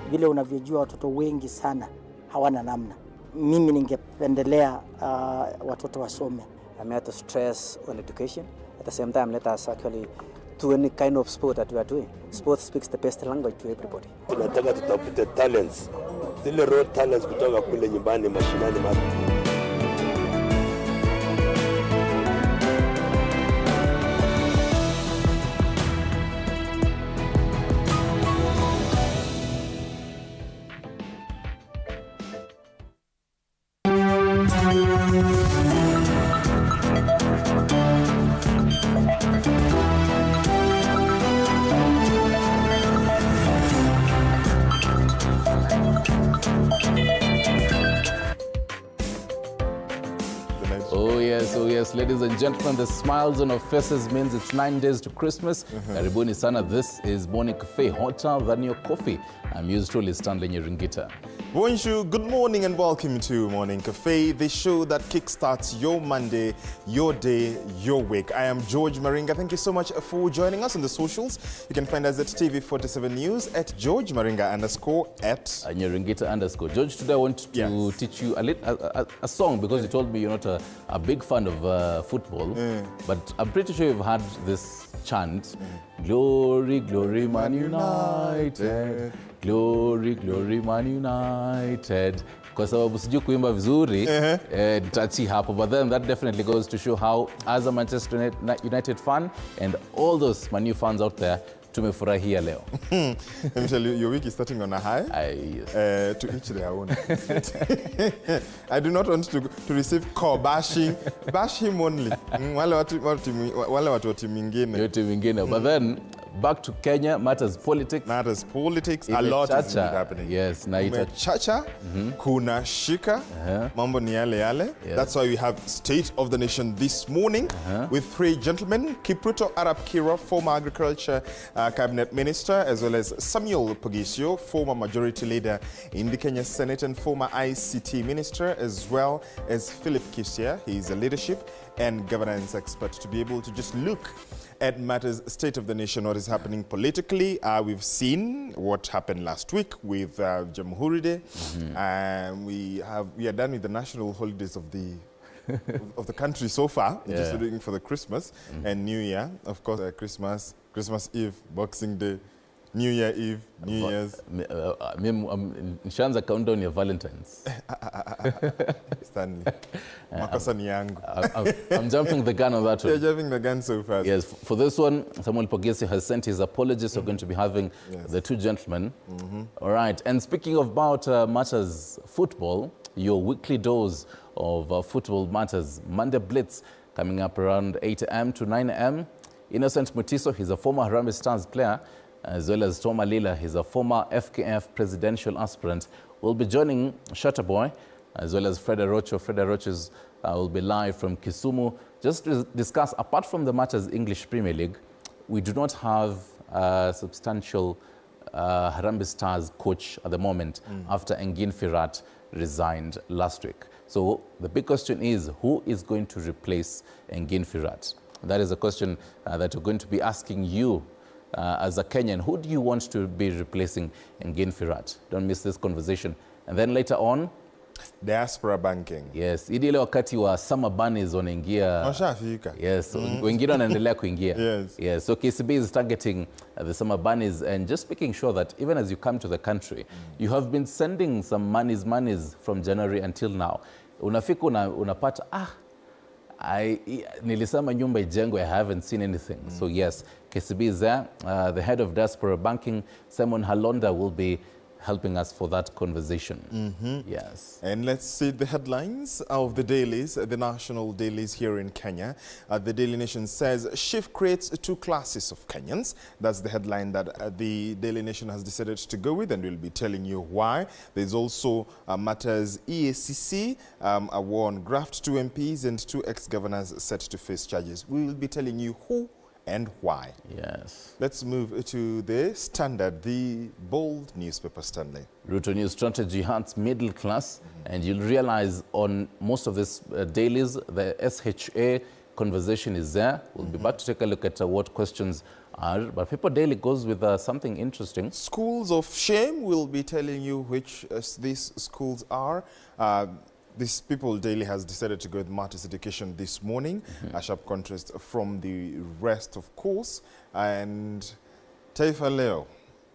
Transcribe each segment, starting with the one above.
vile unavyojua watoto wengi sana hawana namna. Mimi ningependelea watoto wasome. I'm here to stress on education. At the same time, let us actually do any kind of sport that we are doing. Sport speaks the best language to everybody. Tunataka tutafute talents. Zile raw talents kutoka kule nyumbani mashinani mapi. Oh yes, ladies and gentlemen, the smiles on our faces means it's 9 days to Christmas. Karibuni sana, this is Morning Cafe, hotter than your coffee. I'm yours truly, Stanley Nyeringita. Bonjour, good morning and welcome to Morning Cafe, the show that kickstarts your Monday, your day, your week. I am George Maringa. Thank you so much for joining us on the socials. You can find us at TV47 News, at George Maringa _ at Nyeringita _ George, today I want to teach you a song because you told me you're not a big fan of football, but I'm pretty sure you've had this chant, Glory, glory, Man United. Glory, glory, Man United. Kwa sababu sijui kuimba vizuri, nitachi hapo. But then that definitely goes to show how, as a Manchester United fan and all those Man U fans out there, tumefurahia leo. Let me tell you, your week is starting on a high. Yes. To each their own. I do not want to receive core bashing. Bash him only. Wale watu timu ingine. But then, back to Kenya, matters politics. A lot is happening. Yes, naita chacha, kuna shika, mambo ni yale. Yes. That's why we have State of the Nation this morning with 3 gentlemen. Kipruto Arap Kira, former Agriculture Cabinet Minister, as well as Samuel Pogisio, former Majority Leader in the Kenya Senate and former ICT Minister, as well as Philip Kisia. He is a leadership and governance expert, to be able to just look at matters State of the Nation, what is happening politically. We've seen what happened last week with Jamhuri Day. We are done with the national holidays of the country so far, just waiting for the Christmas and New Year. Of course, Christmas Eve, Boxing Day, New Year Eve, New Year's. Nishaanza countdown ya Valentine's. Stanley, makosa ni yangu. I'm jumping the gun on that one. You're jumping the gun so fast. Yes, for this one, Samuel Pogesi has sent his apologies. We're going to be having the 2 gentlemen. All right, and speaking about matters football, your weekly dose of football matters, Monday Blitz, coming up around 8 a.m. to 9 a.m. Innocent Mutiso, he's a former Raila'S Stars player, as well as Tom Alila, he's a former FKF presidential aspirant, will be joining Shutterboy, as well as Fred Arocho. Fred Arocho will be live from Kisumu, just to discuss, apart from the matters English Premier League, we do not have a substantial Harambee Stars coach at the moment after Engin Firat resigned last week. So the big question is, who is going to replace Engin Firat? That is a question that we're going to be asking you as a Kenyan. Who do you want to be replacing Engin Firat? Don't miss this conversation. And then later on, diaspora banking. Yes, ili ile wakati wa summer bunnies wanaingia. Washafika. Yes, wengine wanaendelea kuingia. Yes. So KCB is targeting the summer bunnies and just making sure that even as you come to the country, you have been sending some monies from January until now. Unafika unapata nilisema nyumba ijengwe, I haven't seen anything. So yes, KCB is there. The head of diaspora banking, Simon Halonda, will be helping us for that conversation. Yes. And let's see the headlines of the dailies, the national dailies here in Kenya. The Daily Nation says, shift creates 2 classes of Kenyans. That's the headline that the Daily Nation has decided to go with, and we'll be telling you why. There's also matters EACC, a war on graft, 2 MPs and 2 ex-governors set to face charges. We will be telling you who and why. Yes. Let's move to the Standard, the bold newspaper, Stanley. Ruto News strategy hunts middle class, and you'll realize on most of these dailies, the SHA conversation is there. We'll be back to take a look at what questions are. But Paper Daily goes with something interesting. Schools of shame, will be telling you which these schools are. This People Daily has decided to go with Matters Education this morning, a sharp contrast from the rest, of course. And Taifa Leo.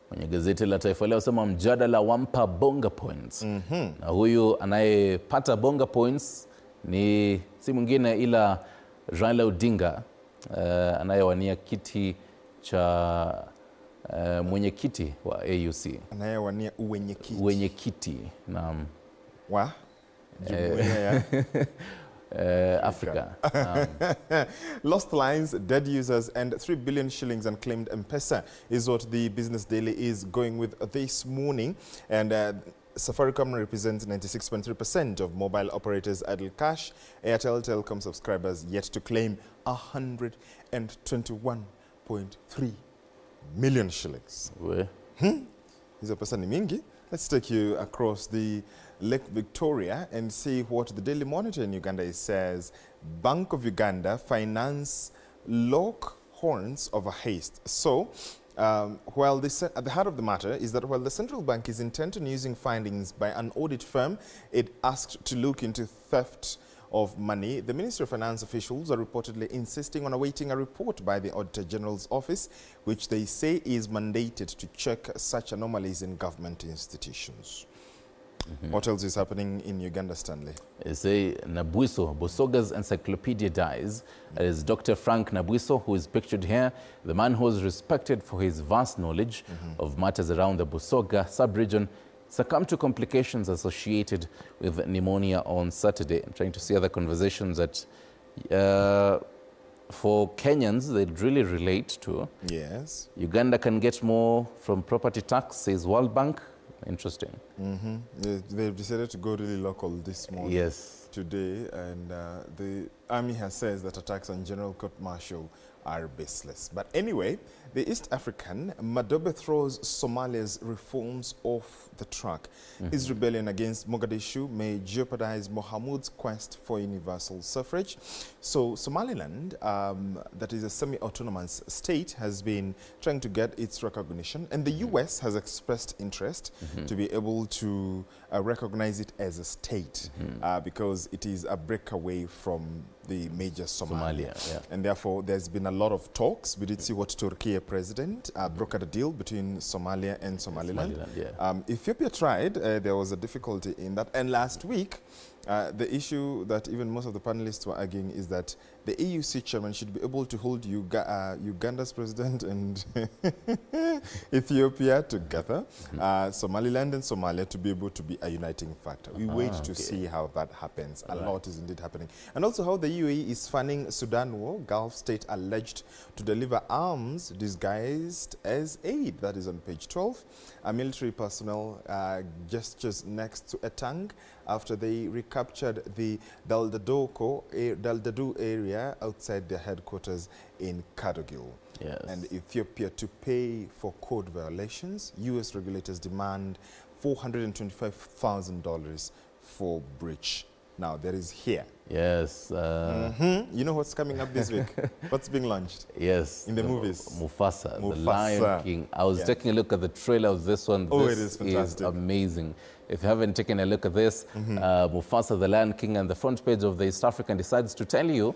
Kwenye gazeti la Taifa Leo sema mjadala wampa bonga points. Na huyu anayepata bonga points ni si mwingine ila Raila Odinga, anayewania kiti cha mwenyekiti wa AUC. Anayewania uwenyekiti. Uwenyekiti. Naam. Wa? Jumuiya ya Africa. Lost lines, dead users, and 3 billion shillings unclaimed M-Pesa is what the Business Daily is going with this morning. And Safaricom represents 96.3% of mobile operators' idle cash. Airtel Telecom subscribers yet to claim 121.3 million shillings. Hizo pesa ni mingi. Let's take you across the Lake Victoria and see what the Daily Monitor in Uganda says. Bank of Uganda finance lock horns over haste. So, while at the heart of the matter is that while the central bank is intent on using findings by an audit firm it asked to look into theft of money, the Ministry of Finance officials are reportedly insisting on awaiting a report by the Auditor General's office, which they say is mandated to check such anomalies in government institutions. What else is happening in Uganda, Stanley? They say Nabwiso, Busoga's encyclopedia dies. It is Dr. Frank Nabwiso, who is pictured here, the man who was respected for his vast knowledge of matters around the Busoga sub-region, succumbed to complications associated with pneumonia on Saturday. I'm trying to see other conversations that for Kenyans they'd really relate to. Yes. Uganda can get more from property tax, says World Bank. Interesting. They've decided to go really local this morning. Yes. Today, and the army has said that attacks on general court-martial are baseless. But anyway, the East African, Madobe throws Somalia's reforms off the track. His rebellion against Mogadishu may jeopardize Mohamud's quest for universal suffrage. So Somaliland, that is a semi-autonomous state, has been trying to get its recognition, and the US has expressed interest to be able to recognize it as a state because it is a breakaway from the major Somalia. And therefore, there's been a lot of talks. We did see what Turkey president brokered a deal between Somalia and Somaliland. Ethiopia tried. There was a difficulty in that. And last week, the issue that even most of the panelists were arguing is that the AUC chairman should be able to hold Uganda's president and Ethiopia together, Somaliland and Somalia to be able to be a uniting factor. We wait to see how that happens. A lot is indeed happening. And also how the UAE is funding Sudan war, Gulf state alleged to deliver arms disguised as aid. That is on page 12. Military personnel gestures next to a tank after they recaptured the Daldadu area outside their headquarters in Kadogil. And Ethiopia to pay for code violations. US regulators demand $425,000 for breach. Now, there is here. Yes. You know what's coming up this week? What's being launched? Yes. In the movies? Mufasa, the Lion King. I was taking a look at the trailer of this one. Oh, this it is fantastic. Is amazing. If you haven't taken a look at this, Mufasa, the Lion King, and the front page of the East African decides to tell you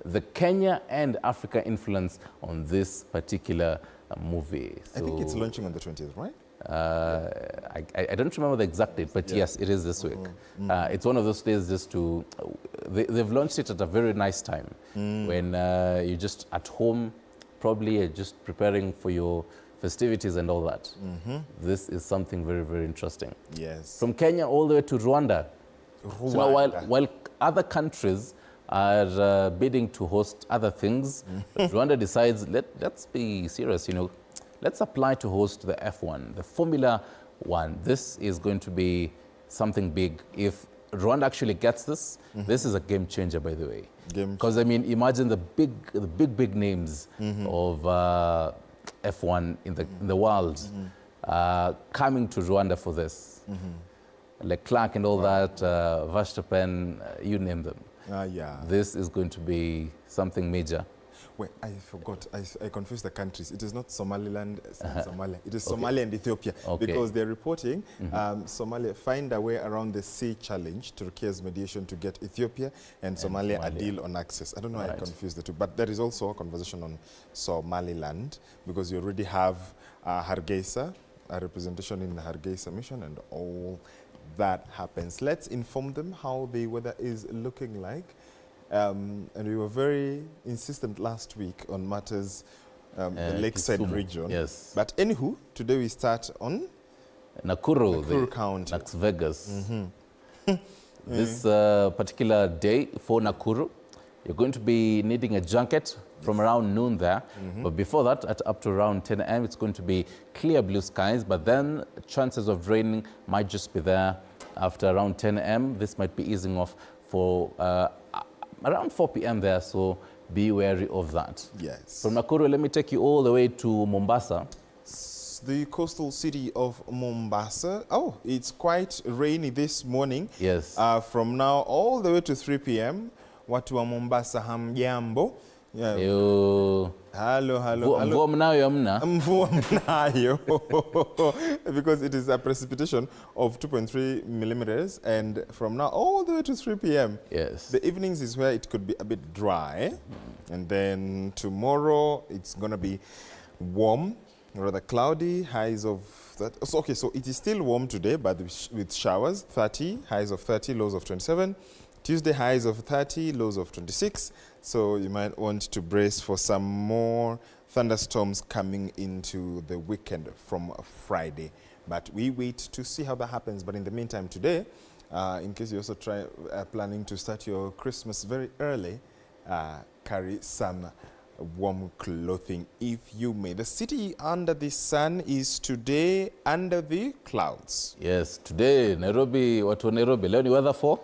the Kenya and Africa influence on this particular movie. So, I think it's launching on the 20th, right? I don't remember the exact date, but yes, it is this week. It's one of those days just to... They've launched it at a very nice time when you're just at home, probably just preparing for your festivities and all that. This is something very, very interesting. Yes. From Kenya all the way to Rwanda. So now while other countries are bidding to host other things, Rwanda decides, let's be serious, you know, let's apply to host the F1, the Formula One. This is going to be something big. If Rwanda actually gets this, this is a game changer, by the way. Because I mean, imagine the big names of F1 in the world coming to Rwanda for this. Like Clark and all that, Verstappen, you name them. This is going to be something major. Wait, I forgot. I confused the countries. It is not Somaliland and Somalia. It is Somalia and Ethiopia. Because they're reporting Somalia find a way around the sea challenge, Turkey's mediation to get Ethiopia and Somalia a deal on access. I don't know why I confused the two. But there is also a conversation on Somaliland because you already have Hargeisa, a representation in the Hargeisa mission, and all that happens. Let's inform them how the weather is looking like. And we were very insistent last week on matters the lakeside region. Yes. But anywho, today we start on Nakuru County. Las Vegas. This particular day for Nakuru, you're going to be needing a jacket from around noon there. But before that, at up to around 10 a.m., it's going to be clear blue skies. But then chances of raining might just be there after around 10 a.m. This might be easing off for around 4 p.m. there, so be wary of that. Yes. From Nakuru, let me take you all the way to Mombasa. The coastal city of Mombasa. Oh, it's quite rainy this morning. Yes. From now all the way to 3 p.m. Watu wa Mombasa hamjambo. Yeah. Hello. Mvua mnayo hamna? Mvua mnayo. Because it is a precipitation of 2.3 millimeters, and from now all the way to 3 p.m. Yes. The evenings is where it could be a bit dry, and then tomorrow it's gonna be warm, rather cloudy, highs of that. So, okay, so it is still warm today, but with showers, 30, highs of 30, lows of 27. Tuesday, highs of 30, lows of 26. So you might want to brace for some more thunderstorms coming into the weekend from Friday. But we wait to see how that happens. But in the meantime today, in case you also planning to start your Christmas very early, carry some warm clothing if you may. The city under the sun is today under the clouds. Yes, today Nairobi, watu wa Nairobi, leo ni weather for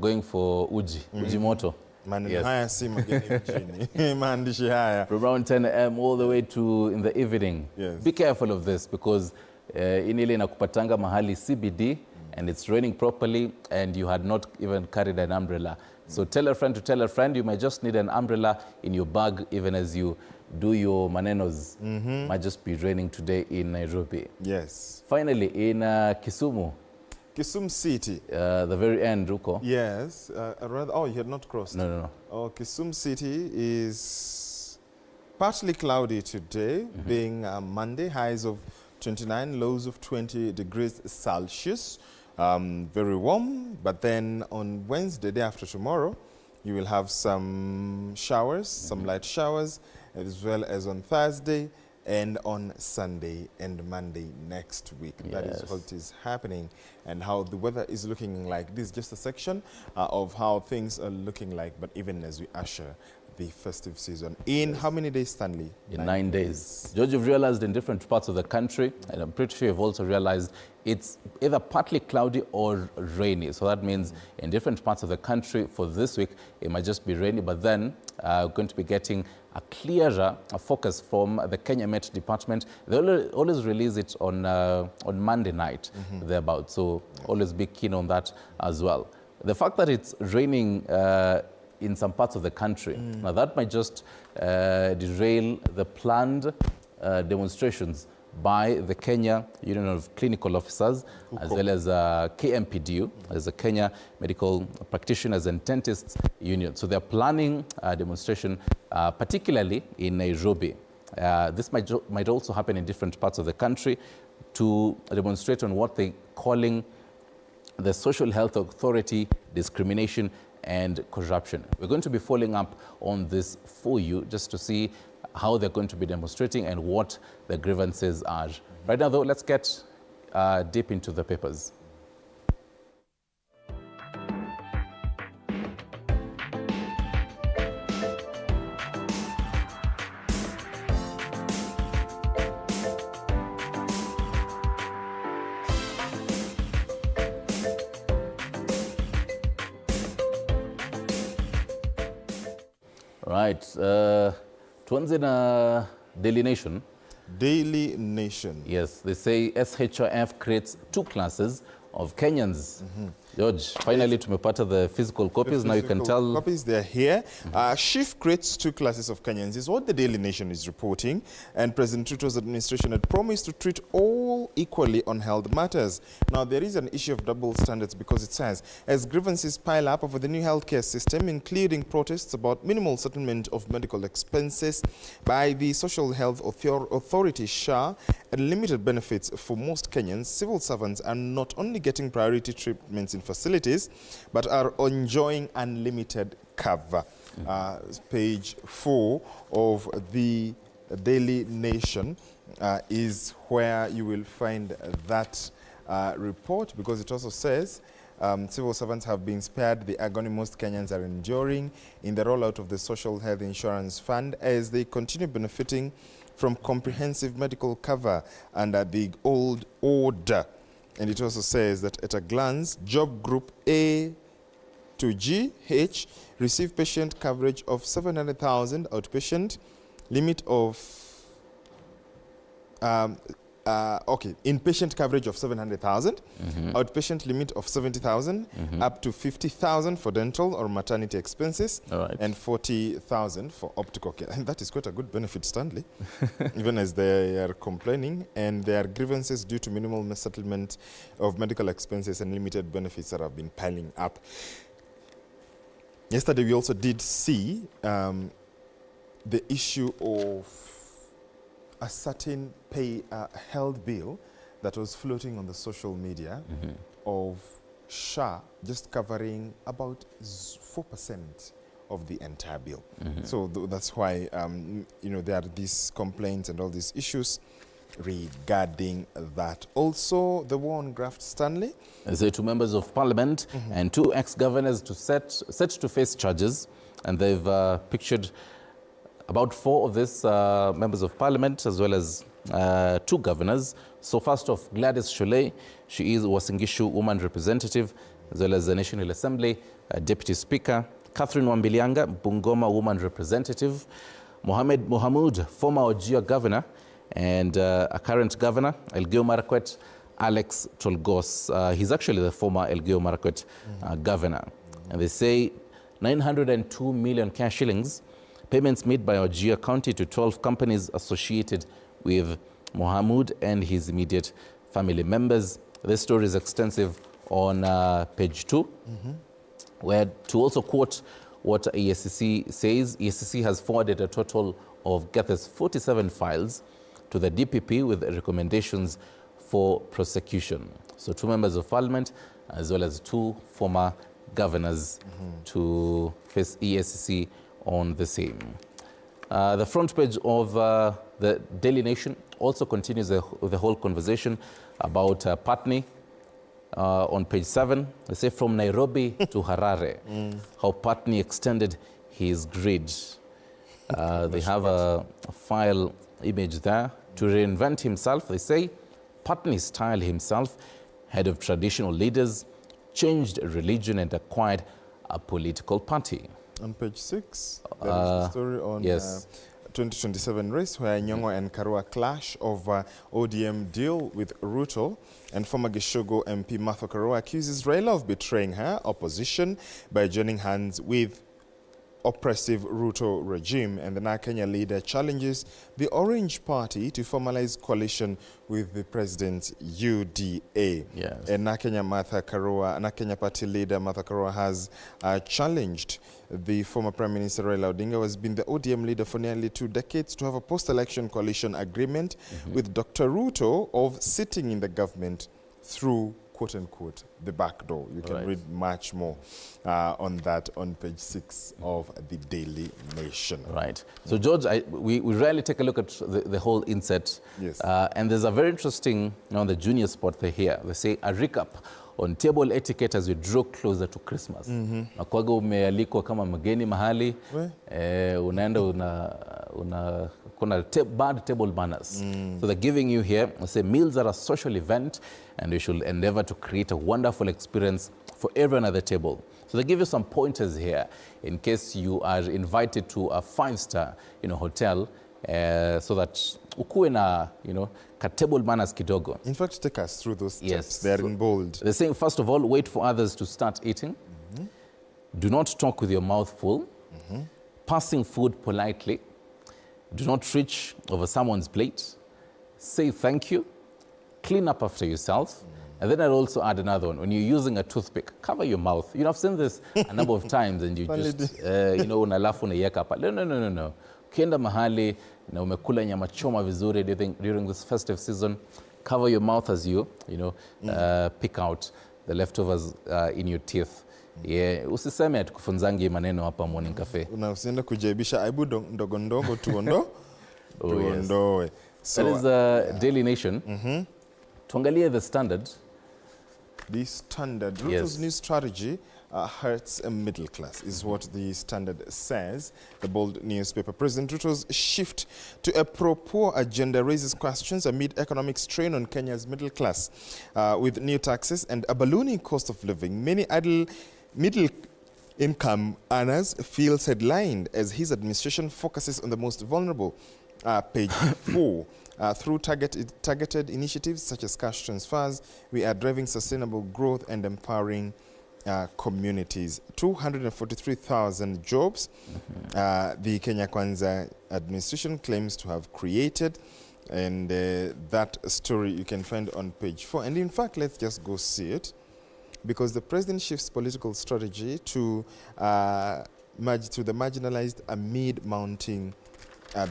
going for uji moto. Maneno haya si mageni mjini. Maandishi haya. From around 10 a.m. all the way to in the evening. Yes. Be careful of this because inile inakupatanga mahali CBD and it's raining properly and you had not even carried an umbrella. So tell a friend to tell a friend, you might just need an umbrella in your bag even as you do your manenos. Might just be raining today in Nairobi. Yes. Finally, in Kisumu. Kisumu City. The very end, Ruko. Yes. You had not crossed. No. Oh, Kisumu City is partly cloudy today, being Monday, highs of 29, lows of 20 degrees Celsius. Very warm, but then on Wednesday, day after tomorrow, you will have some showers, some light showers, as well as on Thursday and on Sunday and Monday next week. Yes. That is what is happening and how the weather is looking like. This is just a section of how things are looking like, but even as we usher the festive season. In how many days, Stanley? In 9 days. George, you've realized in different parts of the country, and I'm pretty sure you've also realized it's either partly cloudy or rainy. So that means in different parts of the country for this week, it might just be rainy, but then we're going to be getting a clearer focus from the Kenya Met Department. They always release it on Monday night, thereabout. So always be keen on that as well. The fact that it's raining in some parts of the country, now that might just derail the planned demonstrations by the Kenya Union of Clinical Officers, as well as KMPDU, as the Kenya Medical Practitioners and Dentists Union. So they're planning a demonstration, particularly in Nairobi. This might also happen in different parts of the country to demonstrate on what they're calling the Social Health Authority discrimination and corruption. We're going to be following up on this for you just to see how they're going to be demonstrating and what the grievances are. Right now, though, let's get deep into the papers. Right. Tuanze na Daily Nation. Daily Nation. Yes, they say SHIF creates two classes of Kenyans. George, finally tumepata the physical copies. Now you can tell. Copies, they're here. Shift creates two classes of Kenyans is what the Daily Nation is reporting. And President Ruto's administration had promised to treat all equally on health matters. Now, there is an issue of double standards because it says, as grievances pile up over the new healthcare system, including protests about minimal settlement of medical expenses by the Social Health Authority, SHA, and limited benefits for most Kenyans, civil servants are not only getting priority treatments in facilities, but are enjoying unlimited cover. Page 4 of the Daily Nation is where you will find that report, because it also says civil servants have been spared the agony most Kenyans are enduring in the rollout of the Social Health Insurance Fund as they continue benefiting from comprehensive medical cover under the old order. And it also says that at a glance, job group A to G, H, receive patient coverage of 700,000, outpatient limit of, inpatient coverage of 700,000, outpatient limit of 70,000, up to 50,000 for dental or maternity expenses, and 40,000 for optical care. And that is quite a good benefit, Stanley, even as they are complaining, and there are grievances due to minimal settlement of medical expenses and limited benefits that have been piling up. Yesterday, we also did see the issue of a certain health bill that was floating on the social media of SHA just covering about 4% of the entire bill. So that's why there are these complaints and all these issues regarding that. Also, the war on graft, Stanley. Say 2 members of parliament and 2 ex-governors set to face charges, and they've pictured about 4 of these members of parliament as well as 2 governors. So first off, Gladys Sholei, she is Uasin Gishu woman representative as well as the National Assembly deputy speaker. Catherine Wambilianga, Bungoma woman representative. Mohamed Mohamud, former Wajir governor, and a current governor, Elgeyo Marakwet, Alex Tolgos. He's actually the former Elgeyo Marakwet governor. And they say 902 million cash shillings payments made by Wajir County to 12 companies associated with Mohamud and his immediate family members. This story is extensive on page 2, where to also quote what EACC says, EACC has forwarded a total of 47 files to the DPP with recommendations for prosecution. So 2 members of parliament as well as 2 former governors to face EACC on the same. The front page of the Daily Nation also continues the whole conversation about Patni. On page 7, they say from Nairobi to Harare, how Patni extended his grid. They have a file image there. To reinvent himself, they say, Patni styled himself, head of traditional leaders, changed religion and acquired a political party. On page 6, there is a story on 2027 race where Nyong'o and Karua clash over ODM deal with Ruto, and former Gishogo MP Martha Karua accuses Raila of betraying her opposition by joining hands with oppressive Ruto regime, and the Na Kenya leader challenges the Orange Party to formalize coalition with the president's UDA. Yes. And Na Kenya Party leader Martha Karua has challenged the former Prime Minister Raila Odinga, who has been the ODM leader for nearly 2 decades, to have a post-election coalition agreement with Dr. Ruto of sitting in the government through quote-unquote, the back door. You can read much more on that on page 6 of the Daily Nation. Right. So, George, we rarely take a look at the whole inset. Yes. And there's a very interesting, on the junior spot here, they say a recap on table etiquette as we draw closer to Christmas. Nakwaga umealikwa kama mgeni mahali, unaenda kuna bad table manners. So they're giving you here, they say meals are a social event and we should endeavor to create a wonderful experience for everyone at the table. So they give you some pointers here in case you are invited to a 5-star hotel, so that ukuwe na, ka table manners kidogo. In fact, take us through those steps. Yes. They are in bold. They're saying, first of all, wait for others to start eating. Do not talk with your mouth full. Passing food politely. Do not reach over someone's plate. Say thank you. Clean up after yourself. And then I'd also add another one. When you're using a toothpick, cover your mouth. I've seen this a number of times and you just, unalafu unaiweka hapa. No. Ukienda mahali na umekula nyama choma vizuri during this festive season, cover your mouth as you, pick out the leftovers in your teeth. Yeah, usiseme atukufunzangi maneno hapa morning cafe. Usiende kujaibisha aibu ndogo ndogo tuondoe. So, that is Daily Nation. Tuangalie the Standard. The Standard. Ruto's new strategy hurts a middle class, is what the Standard says. The bold newspaper. President Ruto's shift to a pro-poor agenda raises questions amid economic strain on Kenya's middle class. With new taxes and a ballooning cost of living, many idle middle-income earners feel sidelined as his administration focuses on the most vulnerable. Page 4. Through targeted initiatives such as cash transfers, we are driving sustainable growth and empowering communities. 243,000 jobs the Kenya Kwanza administration claims to have created. And that story you can find on page 4. And in fact, let's just go see it. Because the president shifts political strategy to merge to the marginalized amid mounting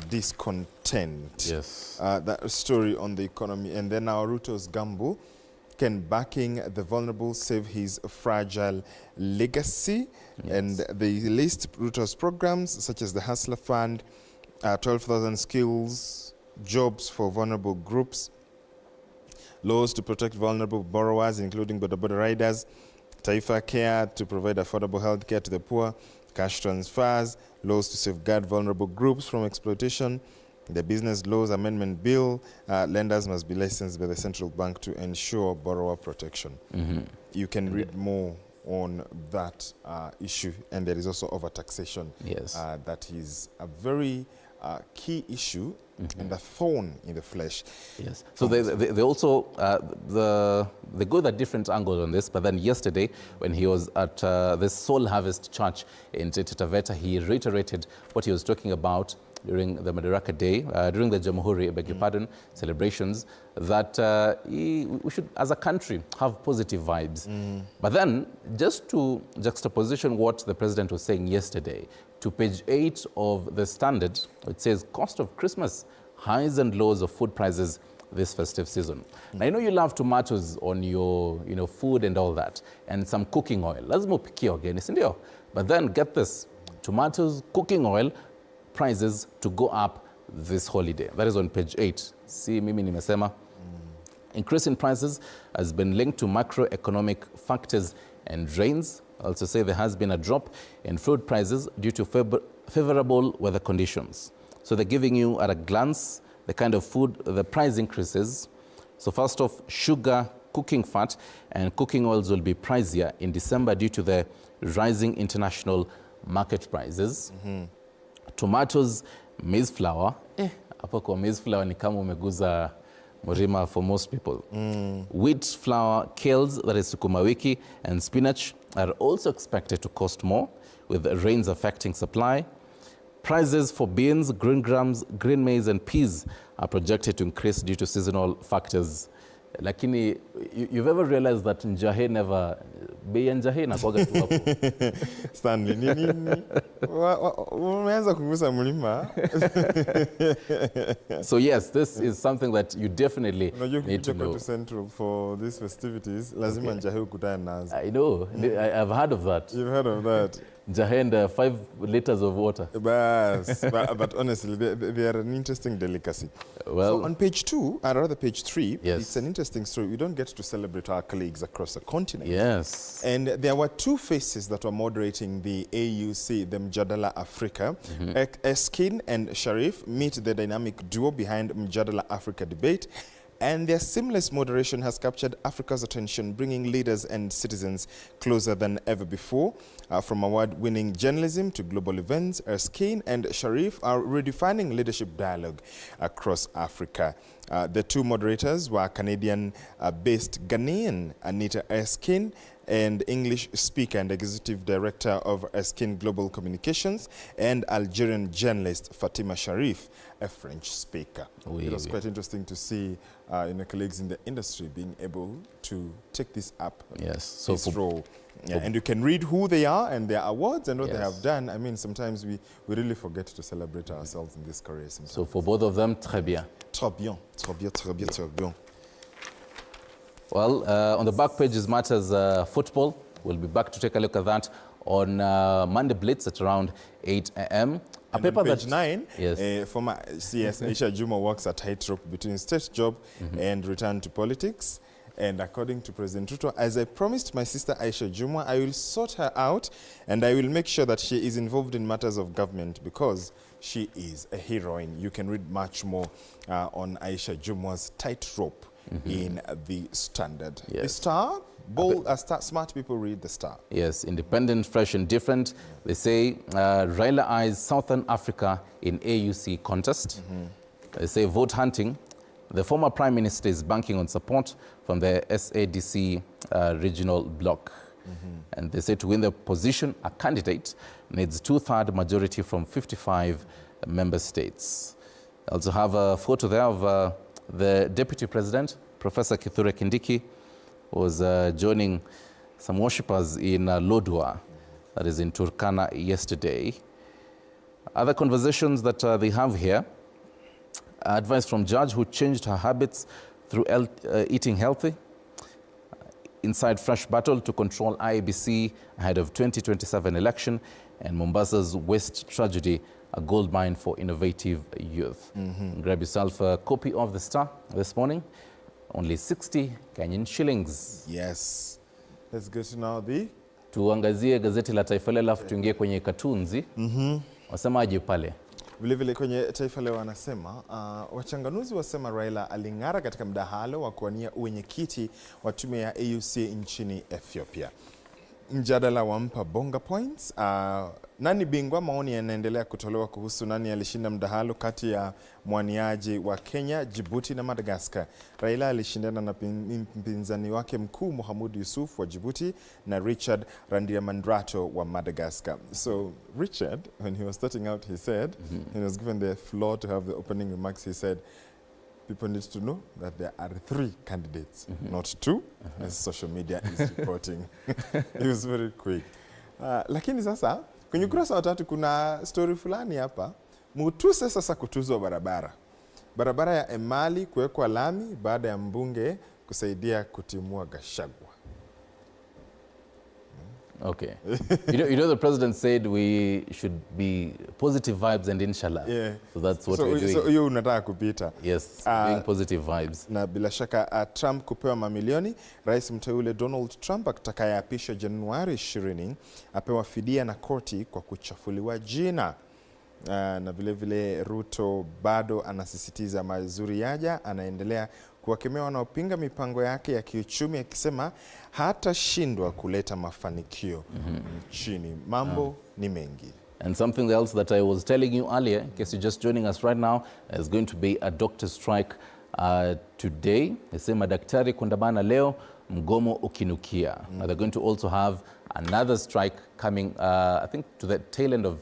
discontent. Yes. That story on the economy. And then now Ruto's gamble, can backing the vulnerable save his fragile legacy? Yes. And they list Ruto's programs such as the Hustler Fund, 12,000 skills, jobs for vulnerable groups, laws to protect vulnerable borrowers, including bodaboda riders, Taifa Care to provide affordable health care to the poor, cash transfers, laws to safeguard vulnerable groups from exploitation, the Business Laws Amendment Bill, lenders must be licensed by the central bank to ensure borrower protection. You can read more on that issue, and there is also overtaxation. Yes. That is a very key issue and a thorn in the flesh. Yes. So they also, they go at different angles on this, but then yesterday when he was at the Soul Harvest Church in Taveta, he reiterated what he was talking about during the Madaraka Day, during the Jamhuri, I beg your pardon, celebrations, that we should, as a country, have positive vibes. But then, just to juxtaposition what the president was saying yesterday, to page 8 of the Standard, it says, cost of Christmas, highs and lows of food prices this festive season. Now, I know you love tomatoes on your food and all that, and some cooking oil. Lazima upikie again, isn't it? But then, get this, tomatoes, cooking oil, prices to go up this holiday. That is on page 8. See, mimi nimesema. Increase in prices has been linked to macroeconomic factors and rains. I also say there has been a drop in food prices due to favorable weather conditions. So they're giving you at a glance the kind of food, the price increases. So first off, sugar, cooking fat, and cooking oils will be pricier in December due to the rising international market prices. Tomatoes, maize flour. Hapo kwa maize flour ni kama umeguza mlima for most people. Wheat flour, kales, that is sukuma wiki, and spinach are also expected to cost more, with rains affecting supply. Prices for beans, green grams, green maize, and peas are projected to increase due to seasonal factors. Lakini, you've ever realized that njahe never, bei ya njahe inakuwaga tu hapo. Stanley, nini? Umeanza kugusa mlima. So yes, this is something that you definitely need to know. To Central for these festivities, lazima njahe ukutane nazo. I know, I've heard of that. You've heard of that? Njahe and 5 liters of water. But honestly, they are an interesting delicacy. Well, so on page 2, or rather page 3, yes. It's an interesting story. We don't get to celebrate our colleagues across the continent. Yes. And there were 2 faces that were moderating the AUC, the Mjadala Africa. Eskin and Sharif meet the dynamic duo behind Mjadala Africa debate. and their seamless moderation has captured Africa's attention, bringing leaders and citizens closer than ever before. From award-winning journalism to global events, Erskine and Sharif are redefining leadership dialogue across Africa. The two moderators were Canadian-based Ghanaian Anita Erskine and English speaker and executive director of Erskine Global Communications, and Algerian journalist Fatima Sharif, a French speaker. It was quite interesting to see colleagues in the industry being able to take this up, this role. Yeah, and you can read who they are and their awards and what they have done. I mean, sometimes we really forget to celebrate ourselves in this career. Sometimes. So for both of them, très bien. Très bien, très bien, très bien, très bien. Well, on the back page is Matters Football. We'll be back to take a look at that on Monday Blitz at around 8 a.m. A paper on page 9, former CS Aisha Juma works a tightrope between state job and return to politics. And according to President Ruto, as I promised my sister Aisha Juma, I will sort her out and I will make sure that she is involved in matters of government because she is a heroine. You can read much more on Aisha Juma's tightrope in the Standard. Yes. The Star, bold, smart people read the Star. Yes, independent, fresh and different. They say Raila'S Southern Africa in AUC contest. They say vote hunting. The former Prime Minister is banking on support from the SADC regional bloc. And they say to win the position, a candidate needs 2/3 majority from 55 member states. I also have a photo there of the Deputy President, Professor Kithure Kindiki, was joining some worshippers in Lodwar, that is in Turkana, yesterday. Other conversations that they have here: advice from judge who changed her habits through eating healthy. Inside fresh battle to control IEBC ahead of 2027 election. And Mombasa's waste tragedy, a gold mine for innovative youth. Grab yourself a copy of The Star this morning. Only 60 Kenyan shillings. Yes. Let's go to now the... Tuangazie gazeti la Taifa Leo alafu tuingie kwenye cartoons. Wasemaje pale? Vile vile kwenye Taifa Leo wanasema wachanganuzi wasema Raila aling'ara katika mdahalo wa kuwania uwenyekiti wa tume ya AUC nchini Ethiopia. Mjadala wampa bonga points. Nani bingwa? Maoni yanaendelea kutolewa kuhusu nani alishinda mdahalo kati ya mwaniaji wa Kenya, Djibouti na Madagascar. Raila alishindana na mpinzani wake mkuu Mohamud Yusuf wa Djibouti na Richard Randiamandrato wa Madagascar. So Richard, when he was starting out, he said, he was given the floor to have the opening remarks, he said, people need to know that there are 3 candidates, not 2, as social media is reporting. It was very quick. Lakini sasa, kwenye ukurasa wa 3 kuna story fulani hapa. Mutuse sasa kutuzwa barabara. Barabara ya Emali kuwekwa lami baada ya mbunge kusaidia kutimua Gachagua. Okay. you know the president said we should be positive vibes and inshallah. Yeah. So that's what we're doing. So hiyo unataka kupita. Yes, being positive vibes. Na bila shaka Trump kupewa mamilioni. Rais mteule Donald Trump atakayeapishwa Januari 20 apewa fidia na koti kwa kuchafuliwa jina. Na vile vile Ruto bado anasisitiza mazuri yaja, anaendelea kuwakemea wanaopinga mipango yake ya kiuchumi akisema hatashindwa kuleta mafanikio nchini. Mambo ni mengi. And something else that I was telling you earlier, in case you're just joining us right now, is going to be a doctor strike today. They say madaktari kuandamana leo, mgomo ukinukia. They're going to also have another strike coming, I think, to the tail end of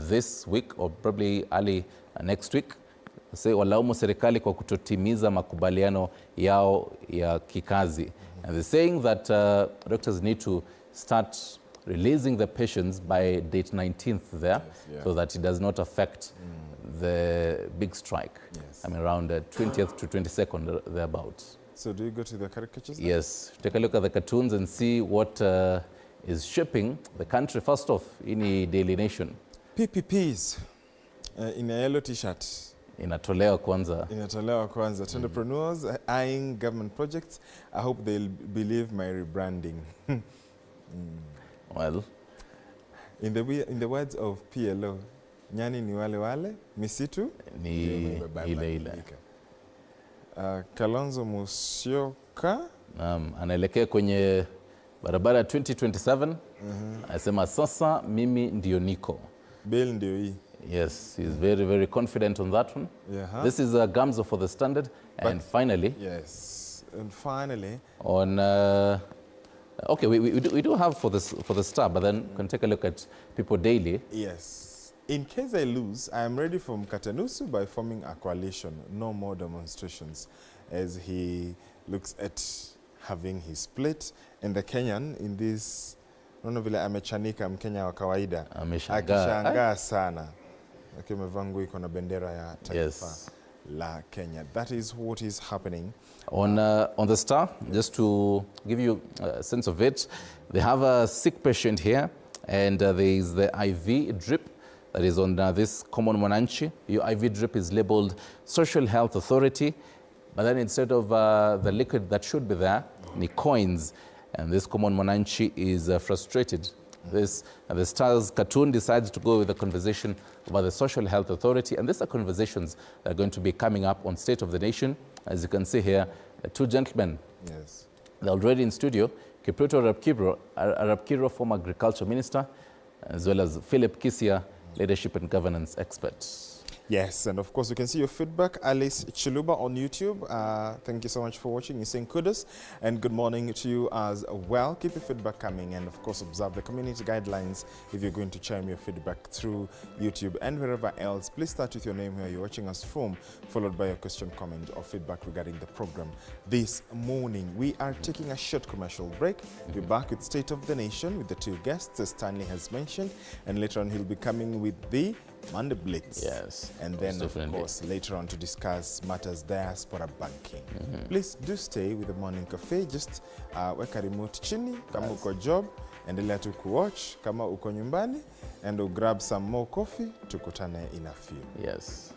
this week or probably early next week. Say walaumu serikali kwa kutotimiza makubaliano yao ya kikazi. And they're saying that doctors need to start releasing the patients by date 19th there, so that it does not affect the big strike. I mean, around 20th to 22nd, thereabouts. So do you go to the caricatures? Yes. Take a look at the cartoons and see what is shaping the country. First off, in the Daily Nation. PPPs in a yellow t-shirt. Inatolewa kwanza. Inatolewa kwanza. Entrepreneurs eyeing government projects. I hope they'll believe my rebranding. Well, in the words of PLO, nyani ni wale wale, misitu ni ile ile. Kalonzo Musyoka anaelekea kwenye barabara 2027. Anasema sasa mimi ndio niko. Bill ndio hii. Yes, he's very, very confident on that one. Yeah. This is Gamzo for the Standard. And finally... Yes, and finally... On... okay, we do have for the Star, but then we can take a look at People Daily. Yes. In case I lose, I am ready for Mkatanusu by forming a coalition. No more demonstrations. As he looks at having his split. And the Kenyan in this... Nono vile amechanika Mkenya wa kawaida. Akishangaa sana. Akimevaa nguo iko na bendera ya taifa la Kenya. That is what is happening. On the Star, just to give you a sense of it, they have a sick patient here, and there is the IV drip that is on this common Mwananchi. Your IV drip is labeled Social Health Authority, but then instead of the liquid that should be there, the coins, and this common Mwananchi is frustrated. The Star's cartoon decides to go with a conversation about the Social Health Authority, and these are conversations that are going to be coming up on State of the Nation. As you can see here, two gentlemen. Yes. They're already in studio. Kipruto Arap Kiro, former Agriculture Minister, as well as Philip Kisia, Leadership and Governance Expert. Yes, and of course you can see your feedback. Alice Chiluba on YouTube. Thank you so much for watching. You're saying kudos and good morning to you as well. Keep your feedback coming, and of course observe the community guidelines if you're going to chime your feedback through YouTube and wherever else. Please start with your name where you're watching us from, followed by your question, comment or feedback regarding the program this morning. We are taking a short commercial break. We'll be back with State of the Nation with the two guests, as Stanley has mentioned, and later on he'll be coming with the Monday Blitz. Yes. And then, of course, later on to discuss matters diaspora banking. Please do stay with the Morning Cafe. Just weka remote chini. Kama uko job, endelea tu kuwatch. Kama uko nyumbani, and we'll grab some more coffee. Tukutane in a few. Yes.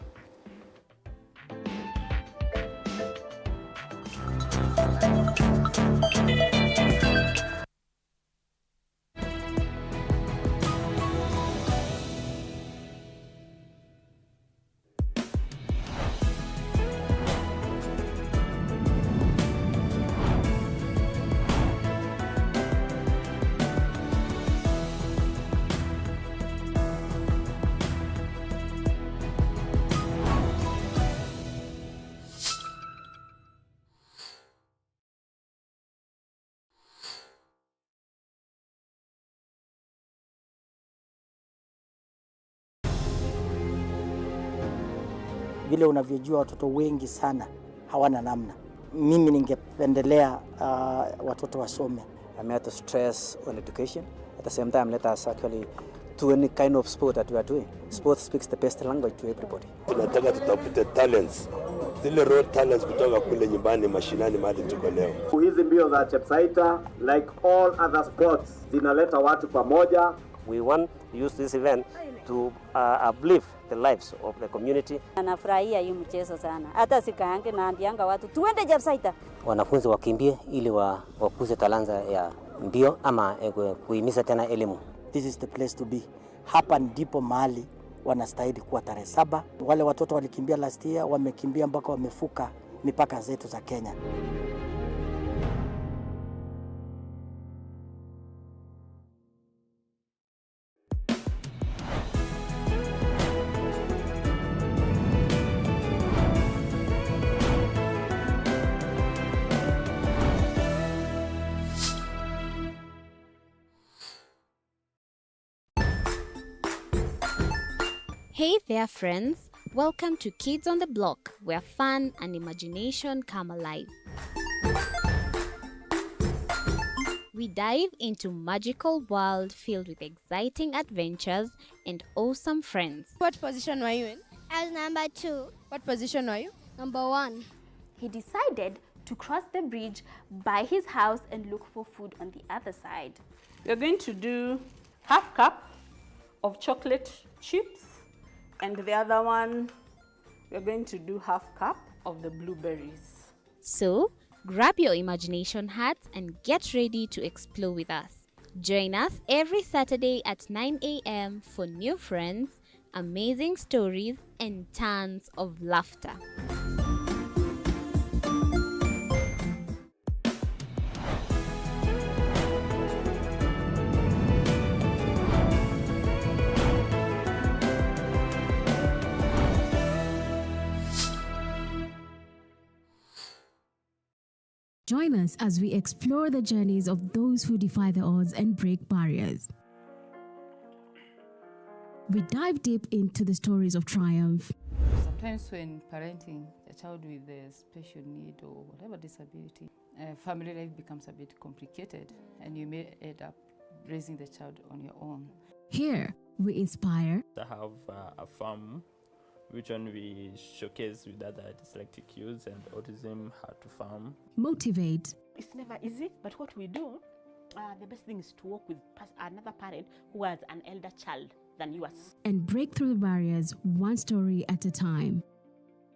Vile unavyojua watoto wengi sana hawana namna. Mimi ningependelea watoto wasome. I'm here to stress on education. At the same time, let us actually do any kind of sport that we are doing. Sport speaks the best language to everybody. Tunataka tutafute talents, zile raw talents kutoka kule nyumbani mashinani mahali tuko leo. Hizi mbio za Chepsaita, like all other sports, zinaleta watu pamoja. We want to use this event to uplift the lives of the community. Anafurahia hii mchezo sana. Hata sikaange naambianga watu tuende Chepsaita. Wanafunzi wakimbie ili wakuze talanta ya mbio ama kuhimiza tena elimu. This is the place to be. Hapa ndipo mahali wanastahili kuwa tarehe 7. Wale watoto walikimbia last year, wamekimbia mpaka wamefuka mipaka zetu za Kenya. Hey there friends, welcome to Kids on the Block, where fun and imagination come alive. We dive into magical world filled with exciting adventures and awesome friends. What position were you in? I was number 2. What position were you? Number 1. He decided to cross the bridge by his house and look for food on the other side. We're going to do half cup of chocolate chips, and the other one, we're going to do half cup of the blueberries. So, grab your imagination hats and get ready to explore with us. Join us every Saturday at 9 a.m. for new friends, amazing stories, and tons of laughter. Join us as we explore the journeys of those who defy the odds and break barriers. We dive deep into the stories of triumph. Sometimes when parenting a child with a special need or whatever disability, family life becomes a bit complicated and you may end up raising the child on your own. Here, we inspire. I have a farm which one we showcase with other dyslexic youth and autism how to farm. Motivate. It's never easy, but what we do, the best thing is to work with another parent who has an elder child than yours. And break through the barriers one story at a time.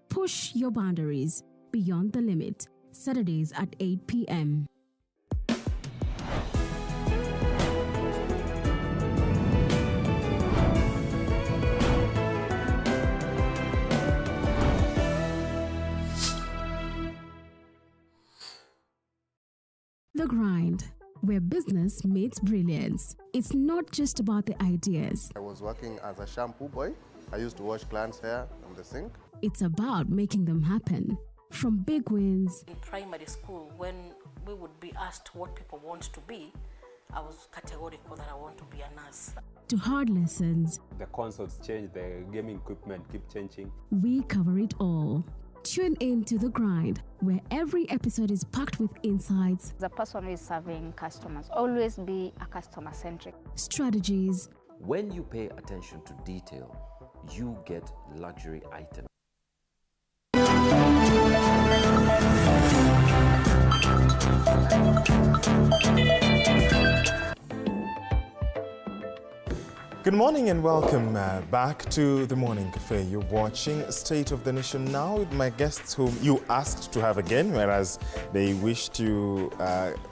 Push your boundaries beyond the limit. Saturdays at 8 p.m. The Grind, where business meets brilliance. It's not just about the ideas. I was working as a shampoo boy. I used to wash clients' hair on the sink. It's about making them happen. From big wins. In primary school, when we would be asked what people want to be, I was categorical that I want to be a nurse. To hard lessons. The consoles change, the gaming equipment keep changing. We cover it all. Tune in to The Grind, where every episode is packed with insights. The person who is serving customers, always be a customer-centric. Strategies. When you pay attention to detail, you get luxury items. Good morning and welcome back to the Morning Cafe. You're watching State of the Nation now with my guests whom you asked to have again, whereas they wished you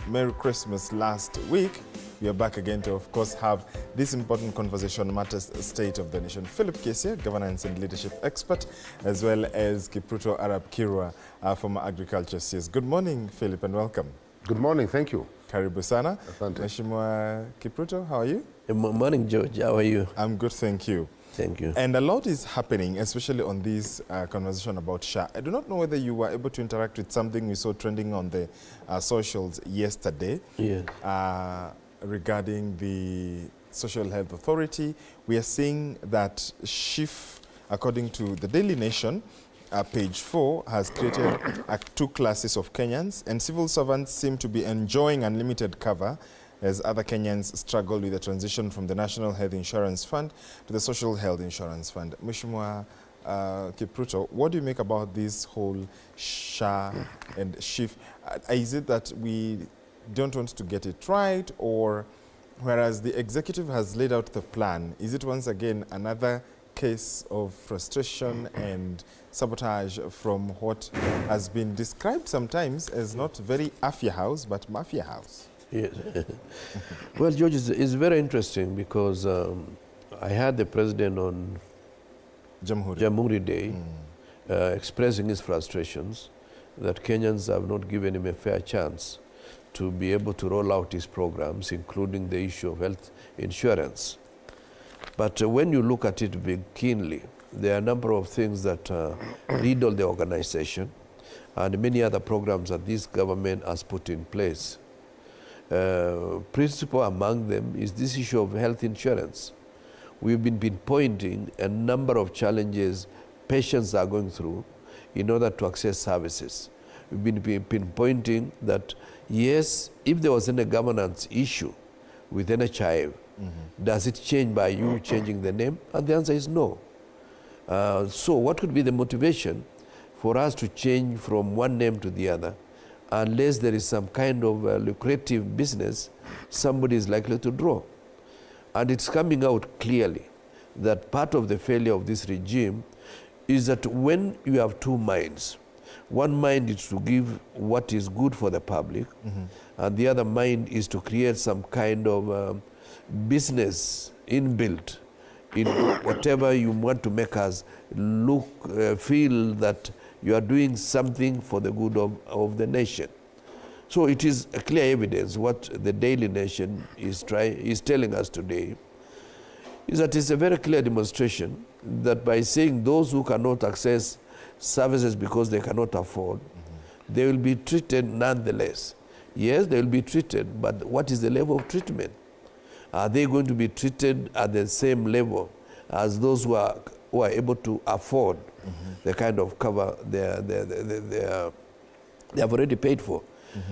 Merry Christmas last week. We are back again to, of course, have this important conversation on matters State of the Nation. Philip Kesia, governance and leadership expert, as well as Kipruto Arap Kirwa, former agriculture CS. Good morning, Philip, and welcome. Good morning, thank you. Karibu sana. Mheshimiwa Kipruto, how are you? Morning, George. How are you? I'm good, thank you. Thank you. And a lot is happening, especially on this conversation about SHA. I do not know whether you were able to interact with something we saw trending on the socials yesterday. Yes. Regarding the Social Health Authority. We are seeing that SHIF, according to the Daily Nation, page 4, has created 2 classes of Kenyans, and civil servants seem to be enjoying unlimited cover as other Kenyans struggle with the transition from the National Health Insurance Fund to the Social Health Insurance Fund. Mheshimiwa Kipruto, what do you make about this whole SHA and SHIF? Is it that we don't want to get it right, or whereas the executive has laid out the plan, is it once again another case of frustration and sabotage from what has been described sometimes as not very Afya House, but Mafia House? Yes. Well, George, it's very interesting because I had the president on Jamhuri Day expressing his frustrations that Kenyans have not given him a fair chance to be able to roll out his programs, including the issue of health insurance. But when you look at it very keenly, there are a number of things that riddle the organization and many other programs that this government has put in place. Principal among them is this issue of health insurance. We've been pinpointing a number of challenges patients are going through in order to access services. We've been pinpointing that, yes, if there was any governance issue with NHIF, does it change by you changing the name? And the answer is no. So what could be the motivation for us to change from one name to the other, unless there is some kind of lucrative business somebody is likely to draw? And it's coming out clearly that part of the failure of this regime is that when you have 2 minds, one mind is to give what is good for the public, and the other mind is to create some kind of business inbuilt in whatever you want to make us look, feel that you are doing something for the good of the nation. So it is a clear evidence what the Daily Nation is telling us today, is that it's a very clear demonstration that by saying those who cannot access services because they cannot afford, they will be treated nonetheless. Yes, they will be treated, but what is the level of treatment? Are they going to be treated at the same level as those who are able to afford the kind of cover they have already paid for?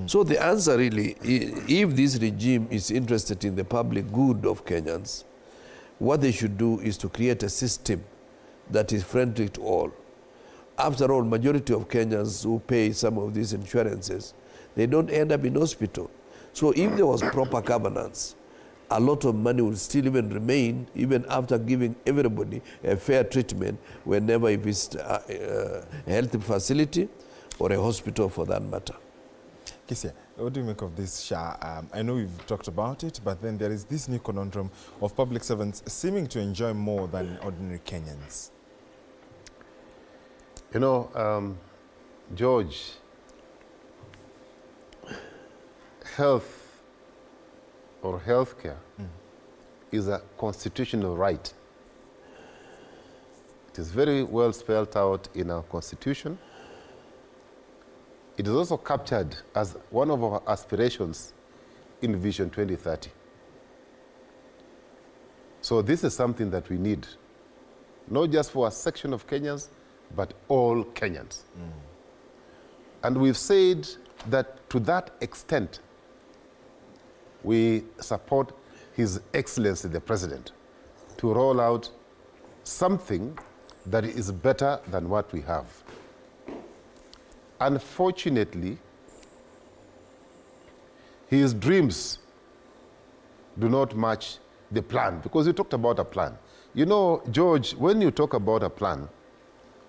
So the answer really, if this regime is interested in the public good of Kenyans, what they should do is to create a system that is friendly to all. After all, majority of Kenyans who pay some of these insurances, they don't end up in hospital. So if there was proper governance, a lot of money would still even remain even after giving everybody a fair treatment whenever it is a health facility or a hospital for that matter. Kisia, what do you make of this, Shah? I know we've talked about it, but then there is this new conundrum of public servants seeming to enjoy more than ordinary Kenyans. You know, George, health or healthcare is a constitutional right. It is very well spelled out in our constitution. It is also captured as one of our aspirations in Vision 2030. So this is something that we need, not just for a section of Kenyans, but all Kenyans. And we've said that to that extent, we support His Excellency the President to roll out something that is better than what we have. Unfortunately, his dreams do not match the plan, because you talked about a plan. You know, George, when you talk about a plan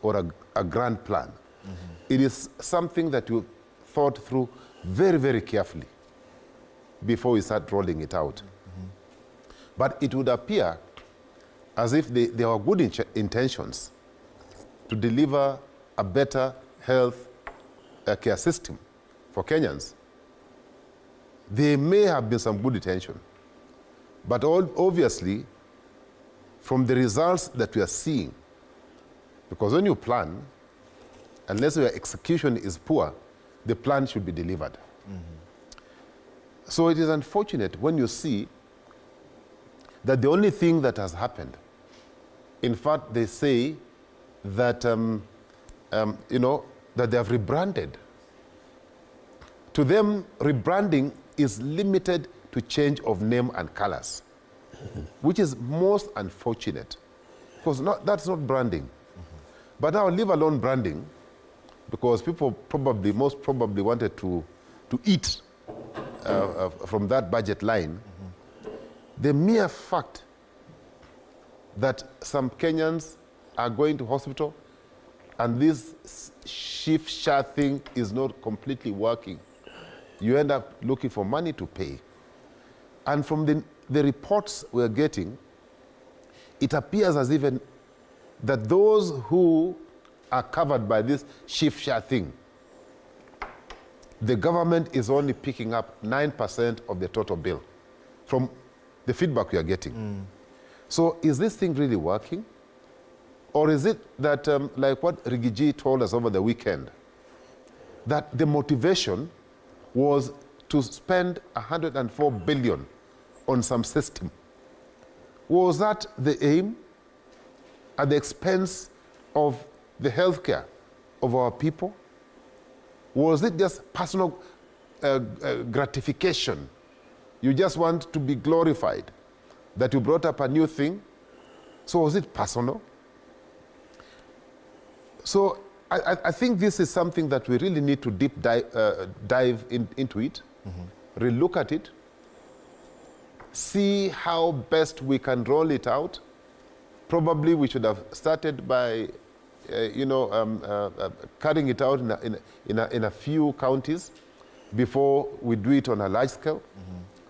or a grand plan, it is something that you thought through very, very carefully before you start rolling it out. But it would appear as if there were good intentions to deliver a better health care system for Kenyans. There may have been some good intention, but obviously, from the results that we are seeing, because when you plan, unless your execution is poor, the plan should be delivered. So it is unfortunate when you see that the only thing that has happened, in fact, they say that, you know, that they have rebranded. To them, rebranding is limited to change of name and colors, which is most unfortunate, because that's not branding. But now, leave alone branding, because people probably, most probably wanted to eat from that budget line. The mere fact that some Kenyans are going to hospital and this shift share thing is not completely working, you end up looking for money to pay. And from the reports we're getting, it appears as even that those who are covered by this shift share thing, the government is only picking up 9% of the total bill from the feedback we are getting. So is this thing really working? Or is it that, like what Rigiji told us over the weekend, that the motivation was to spend 104 billion on some system? Was that the aim at the expense of the healthcare of our people? Was it just personal gratification? You just want to be glorified that you brought up a new thing? So was it personal? So I think this is something that we really need to deep dive into it, relook at it, see how best we can roll it out. Probably we should have started by, carrying it out in a few counties before we do it on a large scale.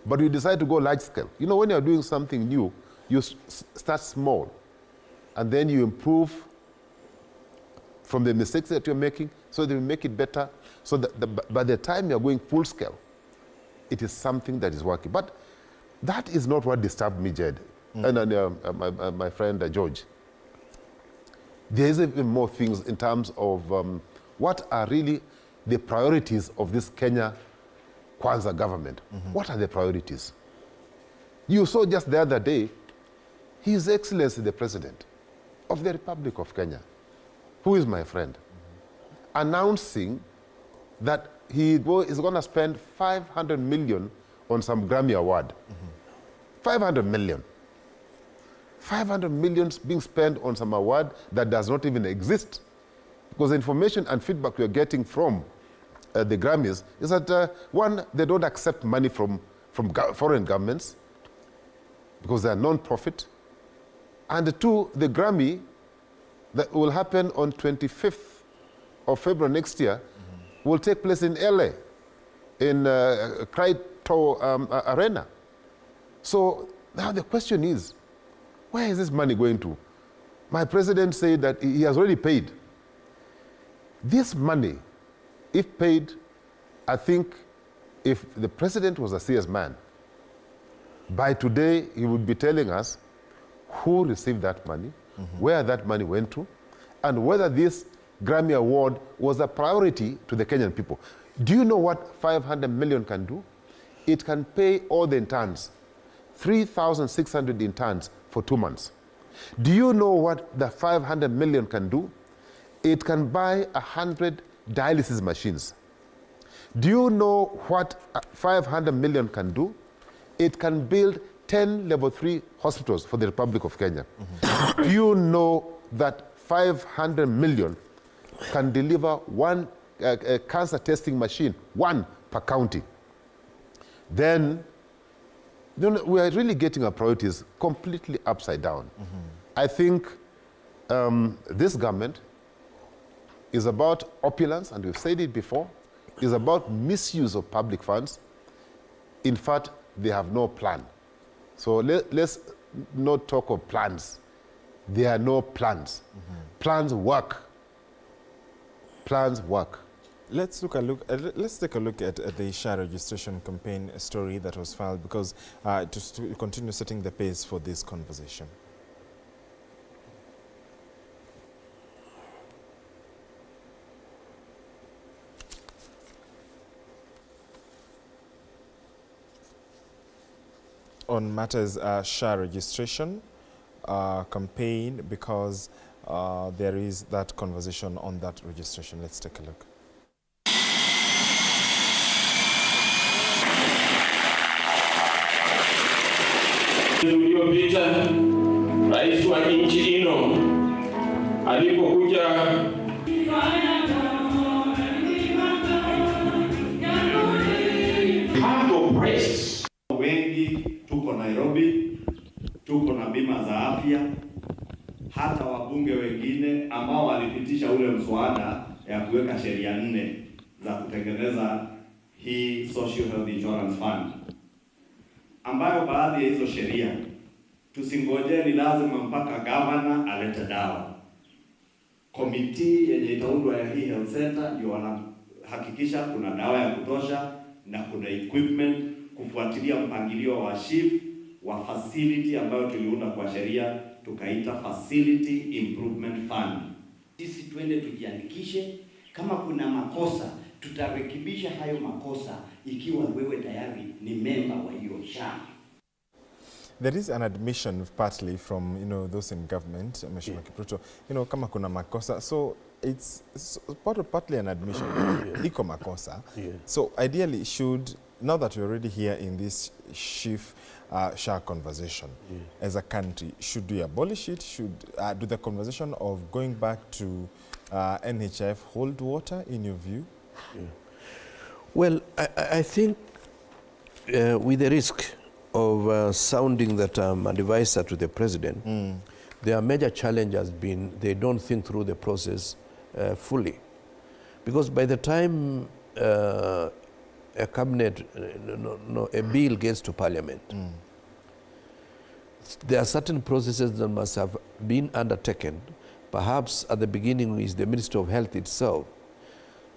But we decide to go large scale. You know, when you're doing something new, you start small, and then you improve from the mistakes that you're making, so that you make it better, so that by the time you're going full scale, it is something that is working. But that is not what disturbed me, Jed, and my friend George. There is even more things in terms of what are really the priorities of this Kenya Kwanza government. What are the priorities? You saw just the other day, His Excellency the President of the Republic of Kenya, who is my friend, announcing that he is going to spend 500 million on some Grammy award. 500 million. 500 million being spent on some award that does not even exist. Because the information and feedback we are getting from the Grammys is that, one, they don't accept money from foreign governments because they are non-profit. And two, the Grammy that will happen on 25th of February next year will take place in LA, in Crypto Arena. So now the question is, where is this money going to? My president said that he has already paid. This money, if paid, I think if the president was a serious man, by today he would be telling us who received that money, where that money went to, and whether this Grammy Award was a priority to the Kenyan people. Do you know what 500 million can do? It can pay all the interns, 3,600 interns for 2 months. Do you know what the 500 million can do? It can buy 100 dialysis machines. Do you know what 500 million can do? It can build 10 level 3 hospitals for the Republic of Kenya. Do you know that 500 million can deliver one cancer testing machine, one per county? Then we are really getting our priorities completely upside down. I think this government is about opulence, and we've said it before, is about misuse of public funds. In fact, they have no plan. So let's not talk of plans. There are no plans. Plans work. Plans work. Let's take a look at the SHA registration campaign story that was filed, because to continue setting the pace for this conversation. On matters SHA registration campaign, because there is that conversation on that registration. Let's take a look. Uliopita rais wa nchi hino alipokuja wengi tuko Nairobi, tuko na bima za afya, hata wabunge wengine ambao walipitisha ule mswada ya kuweka sheria 4 za kutengeneza hii Social Health Insurance Fund, ambayo baadhi ya hizo sheria tusingoje ni lazima mpaka governor alete dawa. Committee yenye itaundwa ya hii health center ndio wanahakikisha kuna dawa ya kutosha na kuna equipment kufuatilia mpangilio wa shift wa facility ambayo tuliunda kwa sheria tukaita Facility Improvement Fund. Sisi twende tujiandikishe, kama kuna makosa tutarekebisha hayo makosa ikiwa wewe tayari ni member wa hiyo SHA. There is an admission partly from those in government, Mheshimiwa Kipruto, kama kuna makosa, so it's partly an admission. Iko makosa. So ideally now that we're already here in this SHA conversation, as a country, should we abolish it? Should do the conversation of going back to NHIF hold water in your view? Well, I think with the risk of sounding that I'm an advisor to the president, their major challenge has been they don't think through the process fully. Because by the time a cabinet, a bill gets to parliament, there are certain processes that must have been undertaken. Perhaps at the beginning is the Minister of Health itself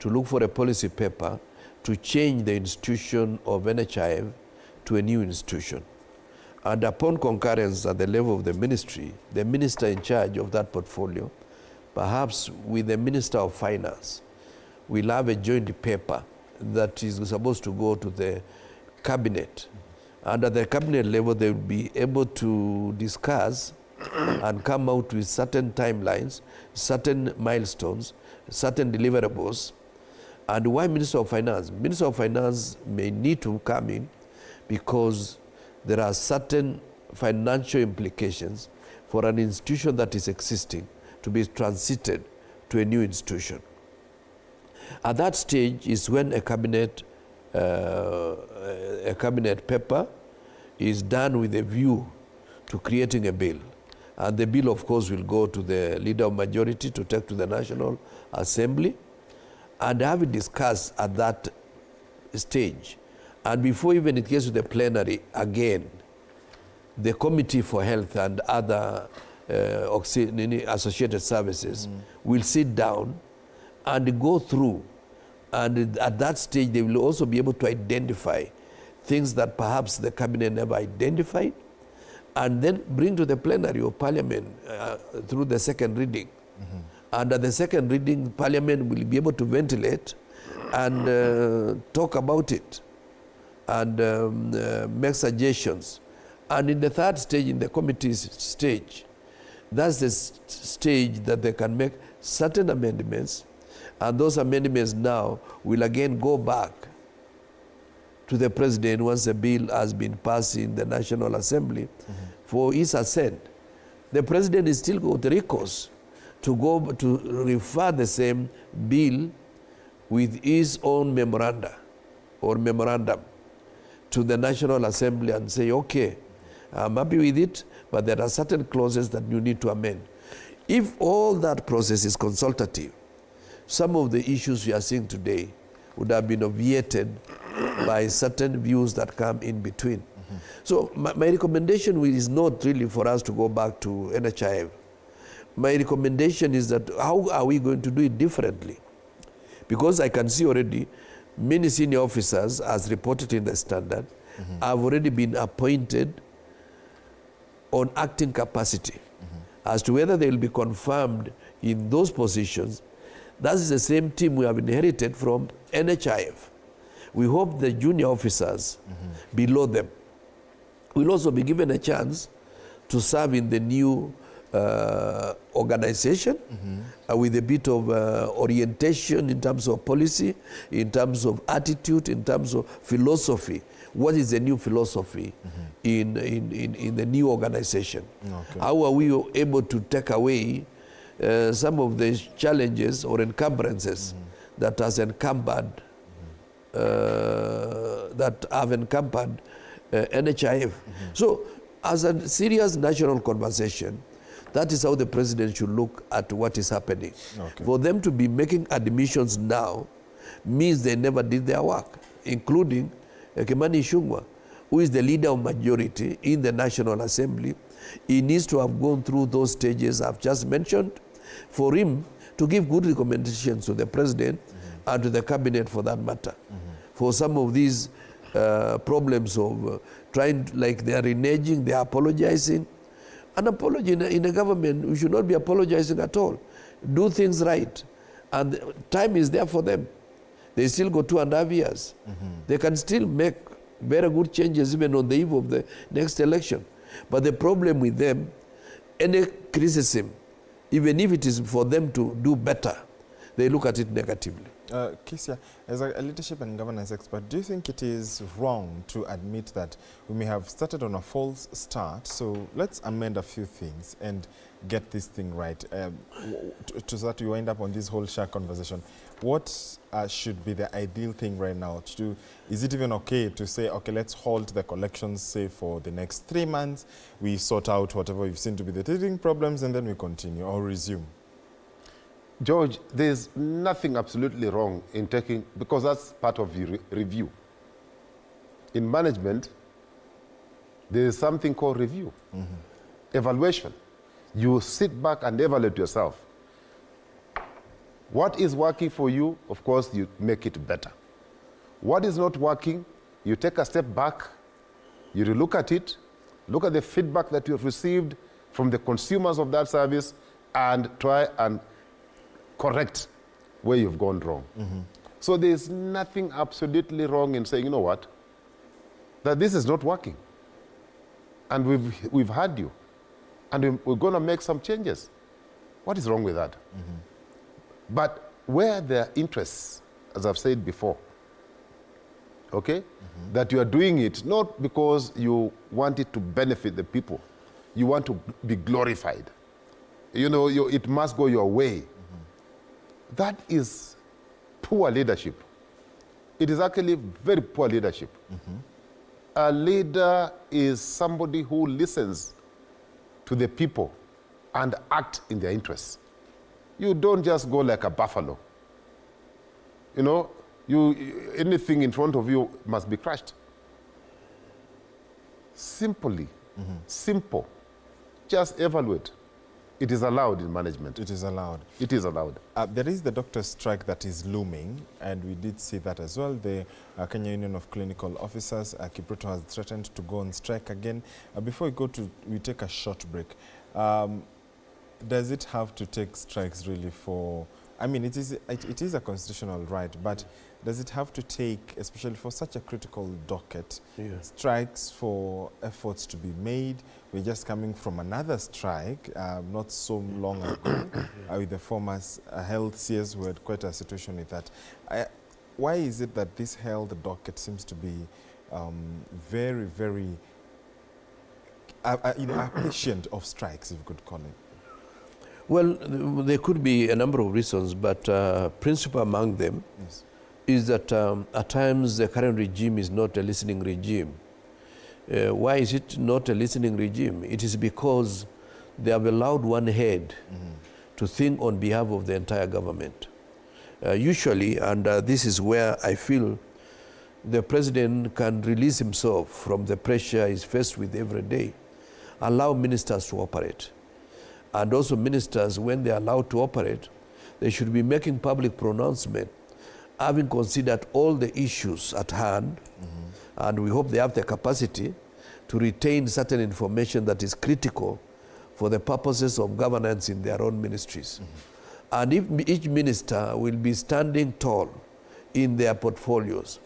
to look for a policy paper to change the institution of NHIF to a new institution. And upon concurrence at the level of the ministry, the minister in charge of that portfolio, perhaps with the Minister of Finance, we'll have a joint paper that is supposed to go to the cabinet. And at the cabinet level, they will be able to discuss and come out with certain timelines, certain milestones, certain deliverables. And why Minister of Finance? Minister of Finance may need to come in because there are certain financial implications for an institution that is existing to be transited to a new institution. At that stage is when a cabinet paper is done with a view to creating a bill. And the bill, of course, will go to the leader of majority to take to the National Assembly and have it discussed at that stage. And before even it gets to the plenary, again, the Committee for Health and other associated services will sit down and go through. And at that stage, they will also be able to identify things that perhaps the cabinet never identified, and then bring to the plenary of Parliament through the second reading. And at the second reading, Parliament will be able to ventilate and talk about it and make suggestions. And in the third stage, in the committee's stage, that's the stage that they can make certain amendments, and those amendments now will again go back to the president once the bill has been passed in the National Assembly for his assent. The president is still got recourse to go to refer the same bill with his own memoranda or memorandum to the National Assembly and say, okay, I'm happy with it, but there are certain clauses that you need to amend. If all that process is consultative, some of the issues we are seeing today would have been obviated by certain views that come in between. So my recommendation is not really for us to go back to NHIF. My recommendation is that how are we going to do it differently? Because I can see already many senior officers, as reported in the Standard, have already been appointed on acting capacity. As to whether they will be confirmed in those positions, that is the same team we have inherited from NHIF. We hope the junior officers below them will also be given a chance to serve in the new organization with a bit of orientation in terms of policy, in terms of attitude, in terms of philosophy. What is the new philosophy in the new organization? Okay. How are we able to take away some of the challenges or encumbrances that has encumbered that have encumbered NHIF? So, as a serious national conversation, that is how the president should look at what is happening. Okay. For them to be making admissions now means they never did their work, including Kimani Ichung'wah, who is the leader of majority in the National Assembly. He needs to have gone through those stages I've just mentioned for him to give good recommendations to the president and to the cabinet for that matter. For some of these problems of trying, like they are reneging, they are apologizing. An apology in a government, we should not be apologizing at all. Do things right. And time is there for them. They still got 2.5 years. They can still make very good changes even on the eve of the next election. But the problem with them, any criticism, even if it is for them to do better, they look at it negatively. Kisia, as a leadership and governance expert, do you think it is wrong to admit that we may have started on a false start, so let's amend a few things and get this thing right, so that we wind up on this whole share conversation? What should be the ideal thing right now to do? Is it even okay to say, okay, let's hold the collections, say, for the next 3 months, we sort out whatever we've seen to be the teething problems, and then we continue or resume? George, there's nothing absolutely wrong in taking, because that's part of the review. In management, there is something called review, evaluation. You sit back and evaluate yourself. What is working for you, of course, you make it better. What is not working, you take a step back, you look at it, look at the feedback that you have received from the consumers of that service, and try and correct where you've gone wrong. So there's nothing absolutely wrong in saying, you know what, that this is not working. And we've heard you. And we're going to make some changes. What is wrong with that? But where there are interests, as I've said before, okay, that you are doing it not because you want it to benefit the people, you want to be glorified. You know, it must go your way. That is poor leadership. It is actually very poor leadership. A leader is somebody who listens to the people and act in their interests. You don't just go like a buffalo. You know, anything in front of you must be crushed. Simply, simple. Just evaluate. It is allowed in management. It is allowed. It is allowed. There is the doctor's strike that is looming, and we did see that as well. The Kenya Union of Clinical Officers, Kipruto, has threatened to go on strike again. Before we take a short break, does it have to take strikes really for, I mean, it is a constitutional right, but does it have to take, especially for such a critical docket, strikes for efforts to be made? We're just coming from another strike not so long ago with the former health CS who had quite a situation with that. Why is it that this health docket seems to be very, very a patient of strikes, if you could call it? Well, there could be a number of reasons, but principal among them is that at times the current regime is not a listening regime. Why is it not a listening regime? It is because they have allowed one head to think on behalf of the entire government. Usually, and this is where I feel the president can release himself from the pressure he's faced with every day, allow ministers to operate. And also ministers, when they are allowed to operate, they should be making public pronouncement, having considered all the issues at hand, and we hope they have the capacity to retain certain information that is critical for the purposes of governance in their own ministries. And if each minister will be standing tall in their portfolios,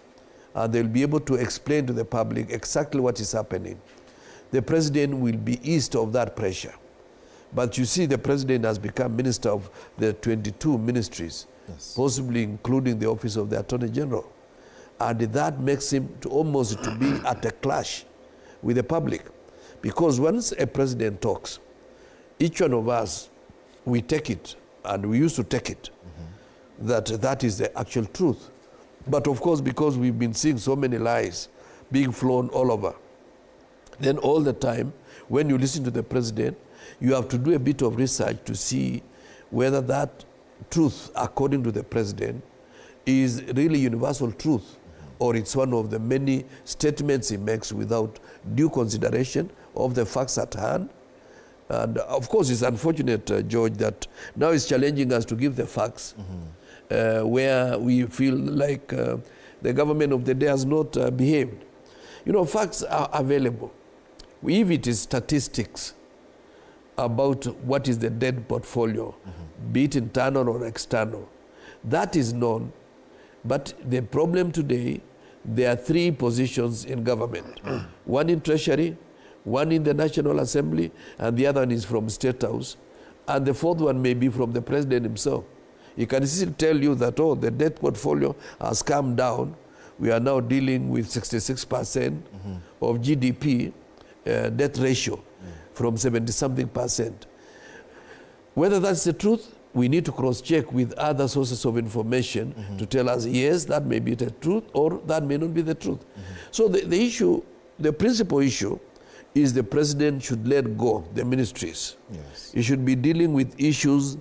and they'll be able to explain to the public exactly what is happening, the president will be eased of that pressure. But you see, the president has become minister of the 22 ministries, possibly including the office of the Attorney General. And that makes him almost to be at a clash with the public. Because once a president talks, each one of us, we take it, and we used to take it, that is the actual truth. But of course, because we've been seeing so many lies being flown all over, then all the time, when you listen to the president, you have to do a bit of research to see whether that truth, according to the president, is really universal truth, or it's one of the many statements he makes without due consideration of the facts at hand. And of course, it's unfortunate, George, that now he's challenging us to give the facts, where we feel like the government of the day has not behaved. You know, facts are available. If it is statistics about what is the debt portfolio, be it internal or external, that is known. But the problem today, there are three positions in government. One in Treasury, one in the National Assembly, and the other one is from State House. And the fourth one may be from the president himself. He can still tell you that, oh, the debt portfolio has come down. We are now dealing with 66% of GDP debt ratio from 70-something%. Whether that's the truth, we need to cross-check with other sources of information to tell us, yes, that may be the truth, or that may not be the truth. So the issue, the principal issue, is the president should let go the ministries. He should be dealing with issues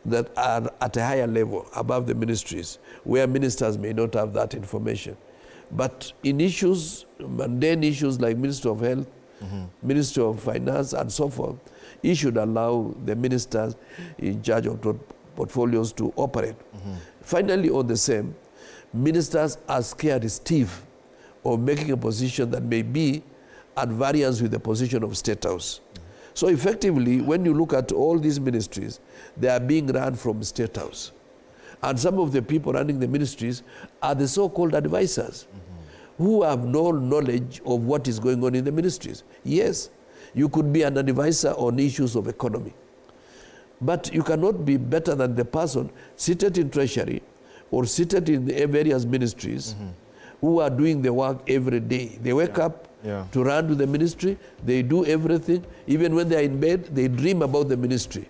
that are at a higher level above the ministries, where ministers may not have that information. But in issues, mundane issues like Minister of Health, Minister of Finance, and so forth, he should allow the ministers in charge of portfolios to operate. Finally, on the same, ministers are scared stiff of making a position that may be at variance with the position of State House. So effectively, when you look at all these ministries, they are being run from State House. And some of the people running the ministries are the so-called advisors who have no knowledge of what is going on in the ministries. Yes, you could be an advisor on issues of economy, but you cannot be better than the person seated in treasury or seated in the various ministries who are doing the work every day. They wake up to run to the ministry, they do everything. Even when they are in bed, they dream about the ministry.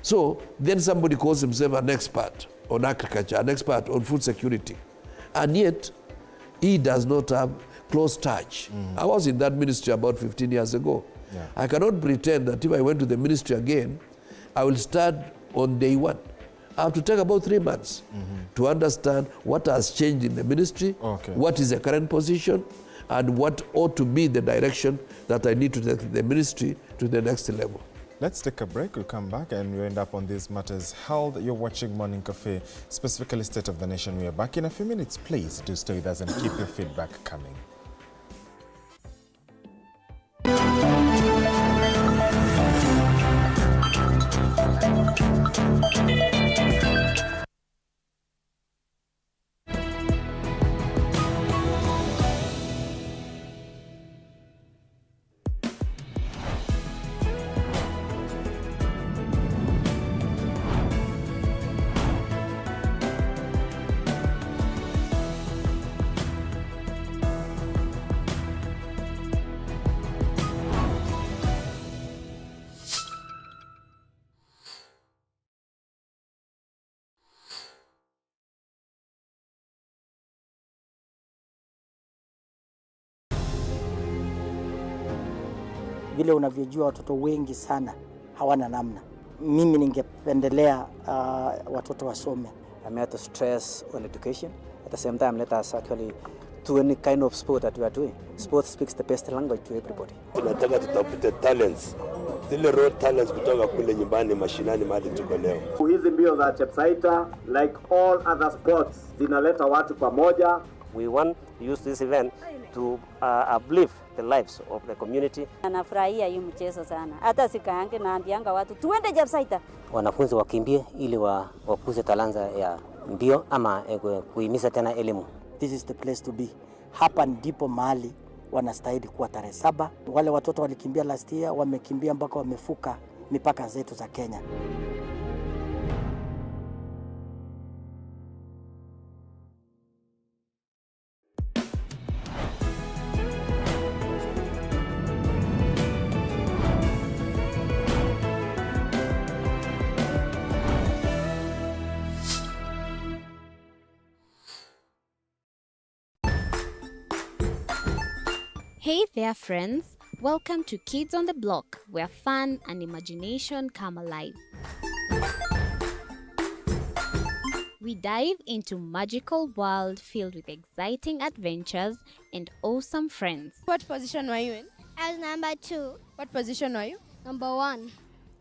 So then somebody calls himself an expert on agriculture, an expert on food security, and yet he does not have close touch. I was in that ministry about 15 years ago. I cannot pretend that if I went to the ministry again, I will start on day one. I have to take about 3 months to understand what has changed in the ministry, what is the current position, and what ought to be the direction that I need to take the ministry to the next level. Let's take a break. We'll come back and we'll end up on these matters held. You're watching Morning Cafe, specifically State of the Nation. We are back in a few minutes. Please do stay with us and keep your feedback coming. Vile unavyojua watoto wengi sana hawana namna. Mimi ningependelea watoto wasome. I'm here to stress on education. At the same time, let us actually do any kind of sport that we are doing. Sport speaks the best language to everybody. Tunataka tutafute talents. Zile raw talents kutoka kule nyumbani mashinani mahali tuko leo. Hizi mbio za Chepsaita, like all other sports, zinaleta watu pamoja. We want to use this event to uplift the lives of the community. Anafurahia hii mchezo sana. Hata sikaange naambianga watu tuende Chepsaita. Wanafunzi wakimbie ili wakuze talanta ya mbio ama kuhimiza tena elimu. This is the place to be. Hapa ndipo mahali wanastahili kuwa tarehe 7. Wale watoto walikimbia last year, wamekimbia mpaka wamefuka mipaka zetu za Kenya. Hey there, friends. Welcome to Kids on the Block, where fun and imagination come alive. We dive into magical world filled with exciting adventures and awesome friends. What position were you in? I was number 2. What position were you? Number 1.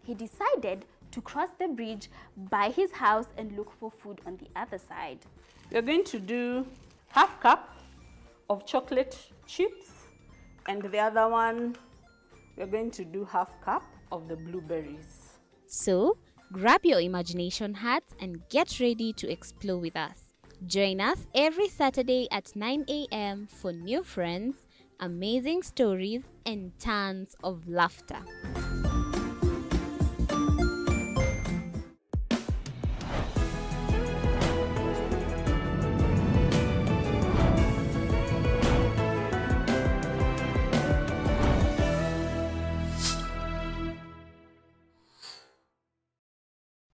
He decided to cross the bridge by his house and look for food on the other side. We're going to do half cup of chocolate chips, and the other one, we're going to do half cup of the blueberries. So, grab your imagination hats and get ready to explore with us. Join us every Saturday at 9 a.m. for new friends, amazing stories, and tons of laughter.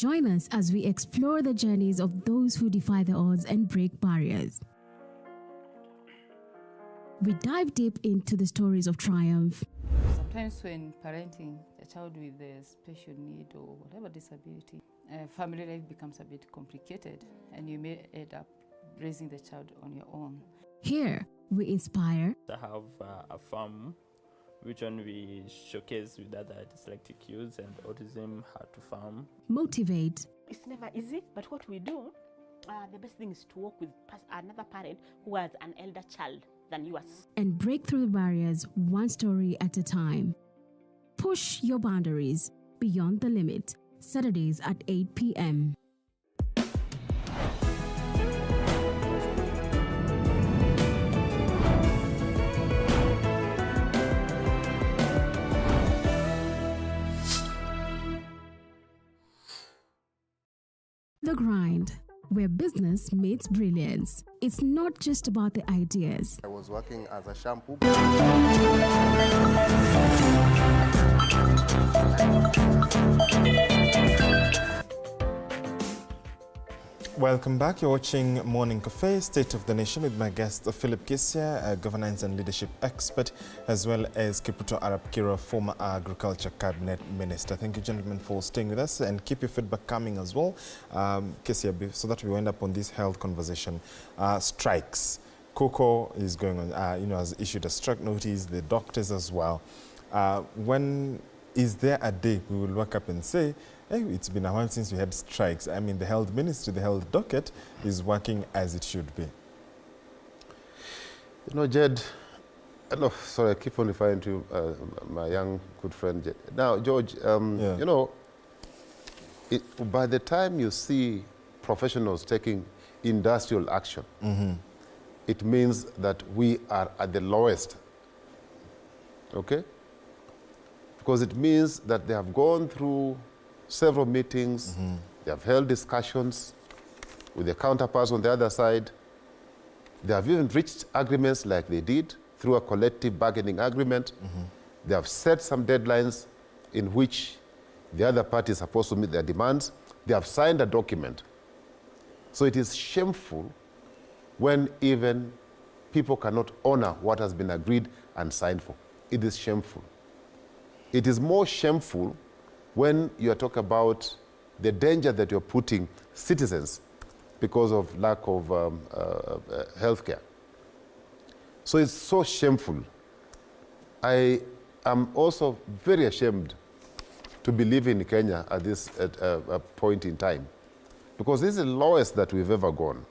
Join us as we explore the journeys of those who defy the odds and break barriers. We dive deep into the stories of triumph. Sometimes when parenting a child with a special need or whatever disability, family life becomes a bit complicated and you may end up raising the child on your own. Here, we inspire. I have a farm which one we showcase with other dyslexic youths and autism, how to farm. Motivate. It's never easy, but what we do, the best thing is to work with another parent who has an elder child than yours. And break through the barriers one story at a time. Push your boundaries beyond the limit. Saturdays at 8 p.m. The Grind, where business meets brilliance. It's not just about the ideas. I was working as a shampoo. Welcome back. You're watching Morning Cafe, State of the Nation, with my guest Philip Kisia, a governance and leadership expert, as well as Kipruto Arap Kira, former Agriculture Cabinet Minister. Thank you, gentlemen, for staying with us, and keep your feedback coming as well, Kisia, so that we end up on this health conversation. Strikes. Cocoa is going on, has issued a strike notice, the doctors as well. When is there a day we will wake up and say, hey, it's been a while since we had strikes? I mean, the health ministry, the health docket is working as it should be. You know, Jed, sorry, I keep on referring to my young good friend, Jed. Now, George, you know, by the time you see professionals taking industrial action, it means that we are at the lowest, okay? Because it means that they have gone through several meetings, they have held discussions with their counterparts on the other side. They have even reached agreements like they did through a collective bargaining agreement. They have set some deadlines in which the other party is supposed to meet their demands. They have signed a document. So it is shameful when even people cannot honor what has been agreed and signed for. It is shameful. It is more shameful when you are talking about the danger that you're putting citizens because of lack of health care. So it's so shameful. I am also very ashamed to be living in Kenya at this point in time, because this is the lowest that we've ever gone.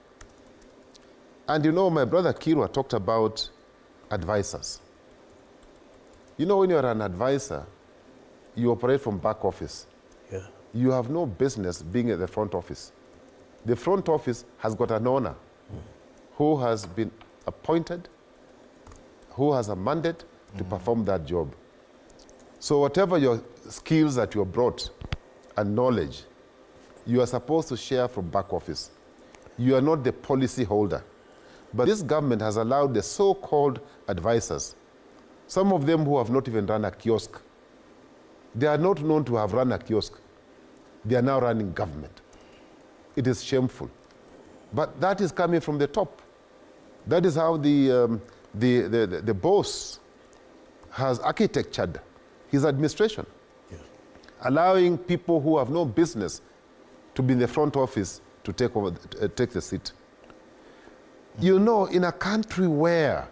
And you know, my brother Kirwa talked about advisors. You know, when you're an advisor, you operate from back office. Yeah. You have no business being at the front office. The front office has got an owner who has been appointed, who has a mandate to perform that job. So whatever your skills that you brought and knowledge, you are supposed to share from back office. You are not the policy holder. But this government has allowed the so-called advisors, some of them who have not even run a kiosk. They are not known to have run a kiosk. They are now running government. It is shameful. But that is coming from the top. That is how the boss has architectured his administration, allowing people who have no business to be in the front office to take the seat. You know, in a country where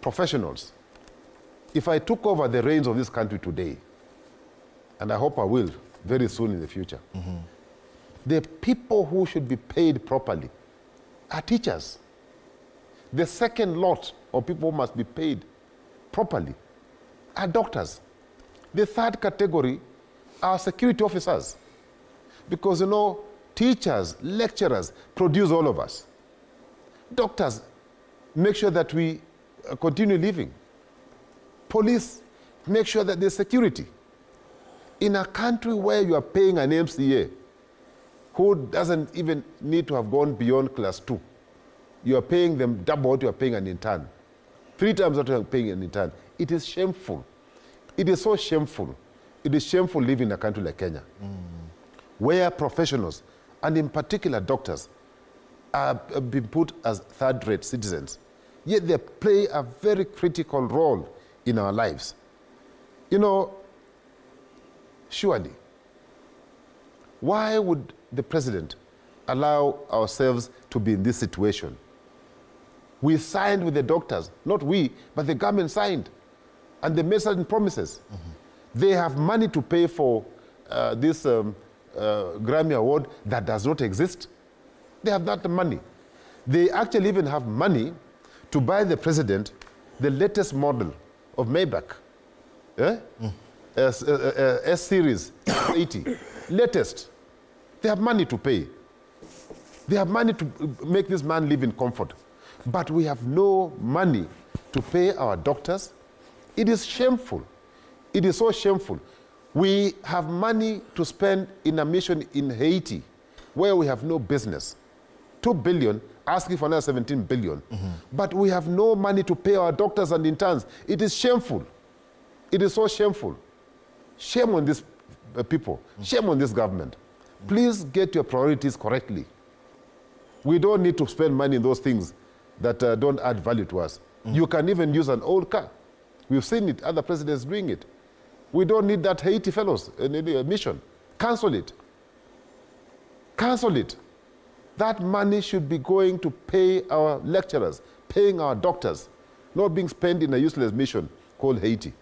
professionals, if I took over the reins of this country today, and I hope I will very soon in the future, the people who should be paid properly are teachers. The second lot of people who must be paid properly are doctors. The third category are security officers. Because, you know, teachers, lecturers produce all of us. Doctors make sure that we continue living. Police make sure that there's security. In a country where you are paying an MCA who doesn't even need to have gone beyond class 2, you are paying them double what you are paying an intern, 3 times what you are paying an intern. It is shameful. It is so shameful. It is shameful living in a country like Kenya, where professionals, and in particular doctors, are being put as third-rate citizens. Yet they play a very critical role in our lives. You know, surely, why would the president allow ourselves to be in this situation? We signed with the doctors, not we, but the government signed, and they made certain promises. They have money to pay for this Grammy Award that does not exist. They have that money. They actually even have money to buy the president the latest model of Maybach. S-Series 80, latest. They have money to pay. They have money to make this man live in comfort. But we have no money to pay our doctors. It is shameful. It is so shameful. We have money to spend in a mission in Haiti, where we have no business. 2 billion, asking for another 17 billion. But we have no money to pay our doctors and interns. It is shameful. It is so shameful. Shame on these people. Shame on this government. Please get your priorities correctly. We don't need to spend money in those things that don't add value to us. You can even use an old car. We've seen it, other presidents doing it. We don't need that Haiti fellows mission. Cancel it. Cancel it. That money should be going to pay our lecturers, paying our doctors, not being spent in a useless mission called Haiti.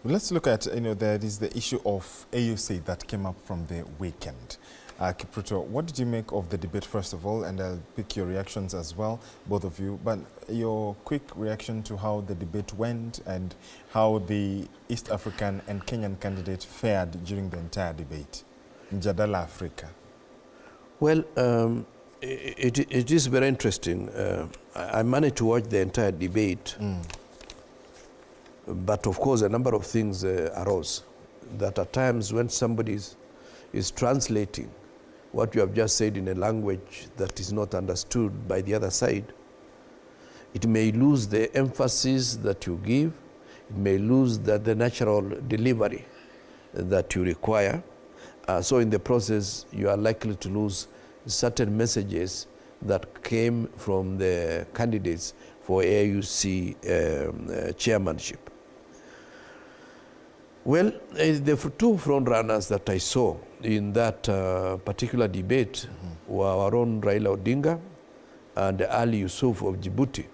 Let's look at, there is the issue of AUC that came up from the weekend. Kipruto, what did you make of the debate, first of all? And I'll pick your reactions as well, both of you. But your quick reaction to how the debate went and how the East African and Kenyan candidate fared during the entire debate. Mjadala Africa. Well, it is very interesting. I managed to watch the entire debate. But of course, a number of things arose. That at times when somebody is translating what you have just said in a language that is not understood by the other side, it may lose the emphasis that you give, it may lose the natural delivery that you require. So in the process, you are likely to lose certain messages that came from the candidates for AUC chairmanship. Well, the two front runners that I saw in that particular debate were our own Raila Odinga and Ali Yusuf of Djibouti.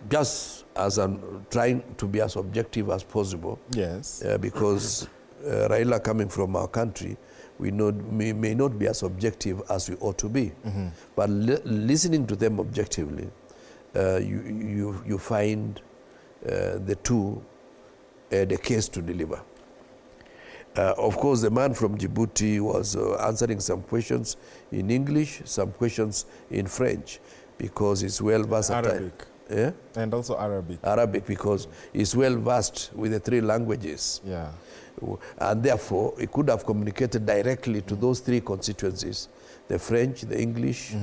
Just as I'm trying to be as objective as possible. Yes. Because Raila coming from our country, we may not be as objective as we ought to be. But listening to them objectively, you find the two the case to deliver. Of course, the man from Djibouti was answering some questions in English, some questions in French, because he's well versed. Arabic. Yeah? And also Arabic. Arabic, because he's well versed with the three languages. Yeah. And therefore, he could have communicated directly to those three constituencies, the French, the English,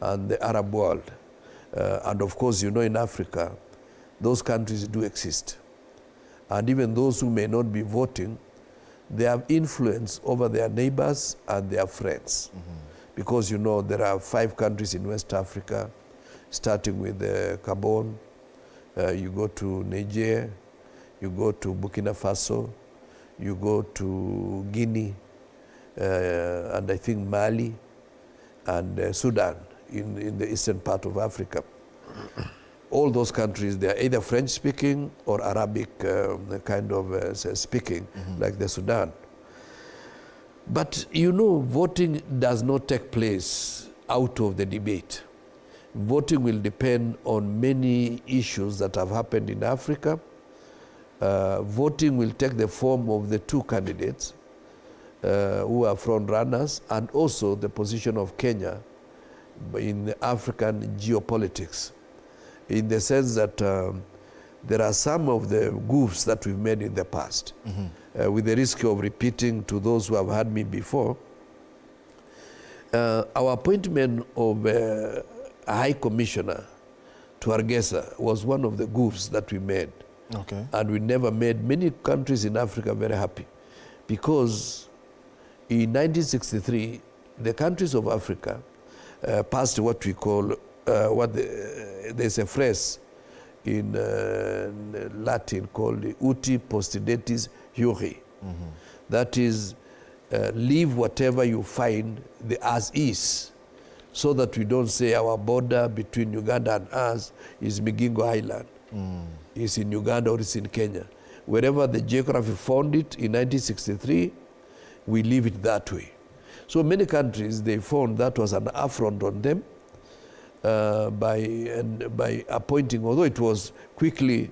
and the Arab world. And of course, in Africa, those countries do exist. And even those who may not be voting, they have influence over their neighbors and their friends. Because there are 5 countries in West Africa, starting with Gabon, you go to Niger, you go to Burkina Faso, you go to Guinea, and I think Mali, and Sudan in the eastern part of Africa. All those countries, they are either French-speaking or Arabic kind of speaking, like the Sudan. But voting does not take place out of the debate. Voting will depend on many issues that have happened in Africa. Voting will take the form of the two candidates who are front runners, and also the position of Kenya in the African geopolitics, in the sense that there are some of the goofs that we've made in the past, with the risk of repeating to those who have had me before. Our appointment of a High Commissioner to Hargeisa was one of the goofs that we made. Okay. And we never made many countries in Africa very happy, because in 1963, the countries of Africa passed what we call, there's a phrase in Latin called uti postidetis jure. That is, leave whatever you find as is, so that we don't say our border between Uganda and us is Migingo Island. It's in Uganda or it's in Kenya. Wherever the geography found it in 1963, we leave it that way. So many countries, they found that was an affront on them by appointing, although it was quickly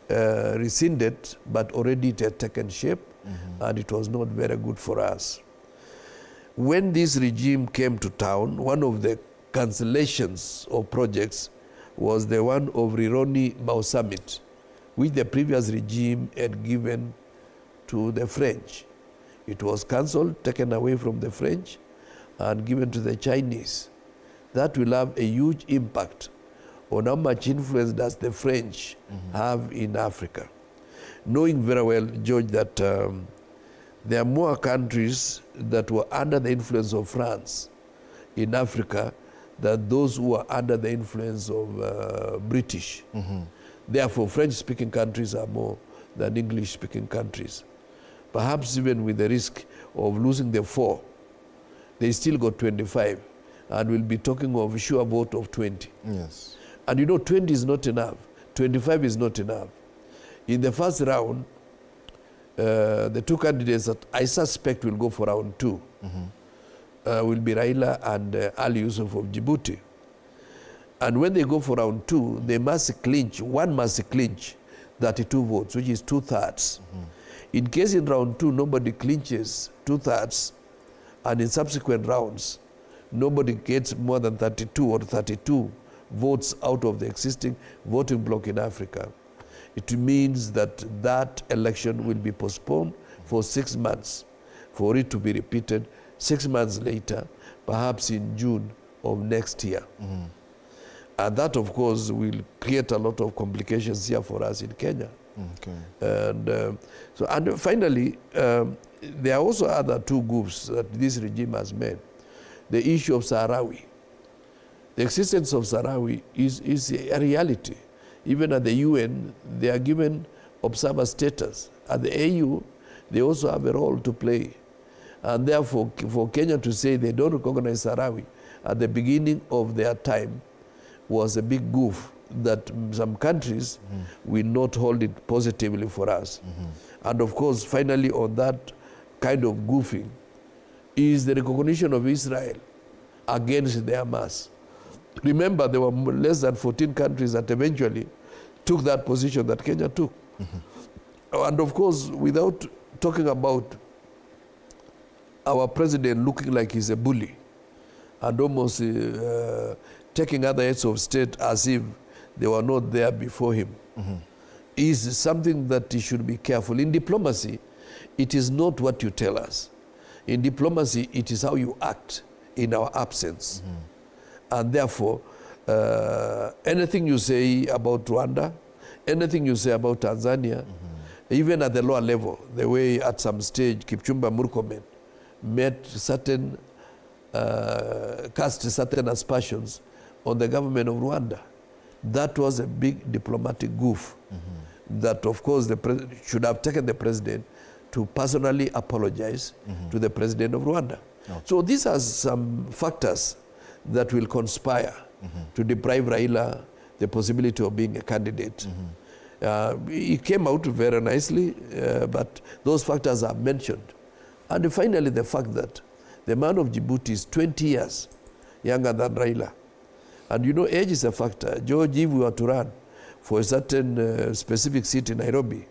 rescinded, but already it had taken shape, and it was not very good for us. When this regime came to town, one of the cancellations of projects was the one of Rironi Mau Summit, which the previous regime had given to the French. It was cancelled, taken away from the French, and given to the Chinese. That will have a huge impact on how much influence does the French have in Africa. Knowing very well, George, that there are more countries that were under the influence of France in Africa than those who are under the influence of British. Therefore, French-speaking countries are more than English-speaking countries. Perhaps even with the risk of losing the 4, they still got 25, and we'll be talking of a sure vote of 20. Yes. And you know, 20 is not enough. 25 is not enough. In the first round, the two candidates that I suspect will go for round 2 will be Raila and Ali Yusuf of Djibouti. And when they go for round 2, they must clinch, one must clinch 32 votes, which is 2/3. In case in round 2, nobody clinches 2/3, and in subsequent rounds, nobody gets more than 32 or 32 votes out of the existing voting bloc in Africa, it means that that election will be postponed for 6 months, for it to be repeated 6 months later, perhaps in June of next year. And that, of course, will create a lot of complications here for us in Kenya. And finally, there are also other 2 groups that this regime has made. The issue of Sahrawi. The existence of Sahrawi is a reality. Even at the UN, they are given observer status. At the AU, they also have a role to play. And therefore, for Kenya to say they don't recognize Sahrawi at the beginning of their time was a big goof that some countries will not hold it positively for us. And of course, finally, on that kind of goofing is the recognition of Israel against the Hamas. Remember, there were less than 14 countries that eventually took that position that Kenya took. And of course, without talking about our president looking like he's a bully and almost taking other heads of state as if they were not there before him, is something that he should be careful. In diplomacy, it is not what you tell us. In diplomacy, it is how you act in our absence. And therefore, anything you say about Rwanda, anything you say about Tanzania, even at the lower level, the way at some stage Kipchumba Murkomen met certain, cast certain aspersions on the government of Rwanda, that was a big diplomatic goof that, of course, the should have taken the president to personally apologize to the president of Rwanda. So these are some factors that will conspire to deprive Raila the possibility of being a candidate. He came out very nicely, but those factors are mentioned. And finally, the fact that the man of Djibouti is 20 years younger than Raila. And you know, age is a factor. George, if we were to run for a certain specific seat in Nairobi,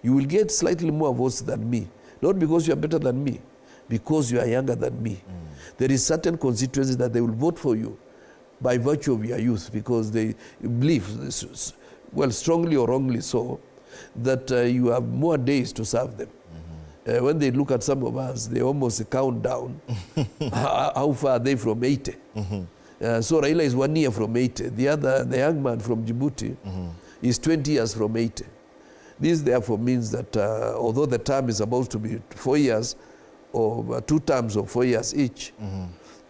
you will get slightly more votes than me. Not because you are better than me, because you are younger than me. There is certain constituencies that they will vote for you by virtue of your youth, because they believe, well, strongly or wrongly so, that you have more days to serve them. When they look at some of us, they almost count down how far are they from 80. So Raila is 1 year from 80. The young man from Djibouti is 20 years from 80. This therefore means that although the term is about to be 4 years, or 2 terms of 4 years each,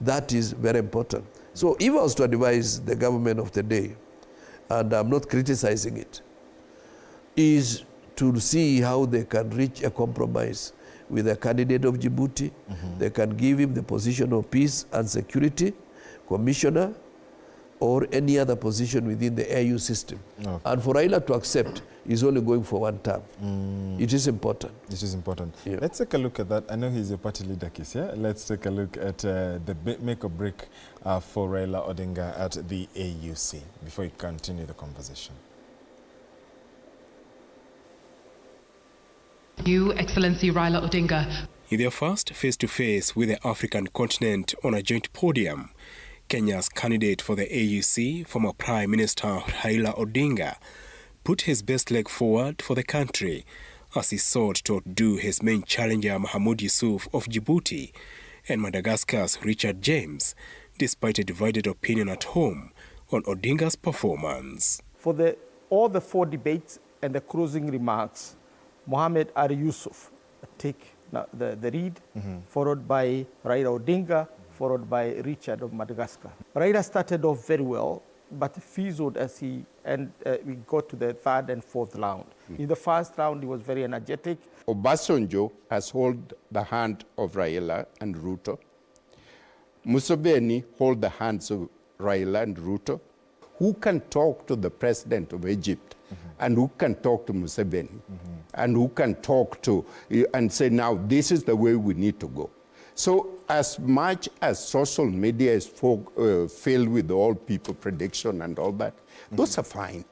that is very important. So if I was to advise the government of the day, and I'm not criticizing it, is to see how they can reach a compromise with the candidate of Djibouti. They can give him the position of peace and security commissioner or any other position within the AU system. And for Raila to accept, he's only going for 1 term. It is important. It is important. Yeah. Let's take a look at that. I know he's a party leader, Kis, yeah? Let's take a look at the make or break for Raila Odinga at the AUC before we continue the conversation. You, Excellency Raila Odinga. In their first face-to-face with the African continent on a joint podium, Kenya's candidate for the AUC, former Prime Minister Raila Odinga, put his best leg forward for the country as he sought to outdo his main challenger Mahamoud Yusuf of Djibouti and Madagascar's Richard James, despite a divided opinion at home on Odinga's performance. For all the 4 debates and the closing remarks, Mohamed Ali Yusuf take the lead, followed by Raila Odinga, followed by Richard of Madagascar. Raila started off very well, but fizzled as we got to the 3rd and 4th round. In the first round, he was very energetic. Obasanjo has held the hand of Raila and Ruto. Museveni hold the hands of Raila and Ruto. Who can talk to the president of Egypt and who can talk to Museveni and who can talk to and say, now this is the way we need to go. So as much as social media is filled with all people prediction and all that, those are fine.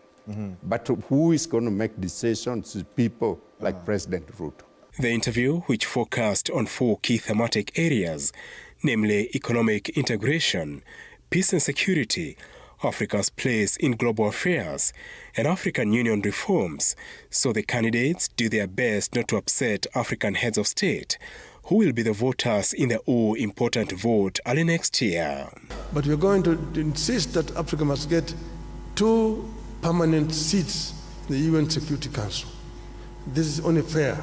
But who is going to make decisions is people like President Ruto. The interview, which focused on 4 key thematic areas, namely economic integration, peace and security, Africa's place in global affairs, and African Union reforms, so the candidates do their best not to upset African heads of state, who will be the voters in the all-important vote early next year. But we're going to insist that Africa must get 2 permanent seats in the UN Security Council. This is only fair,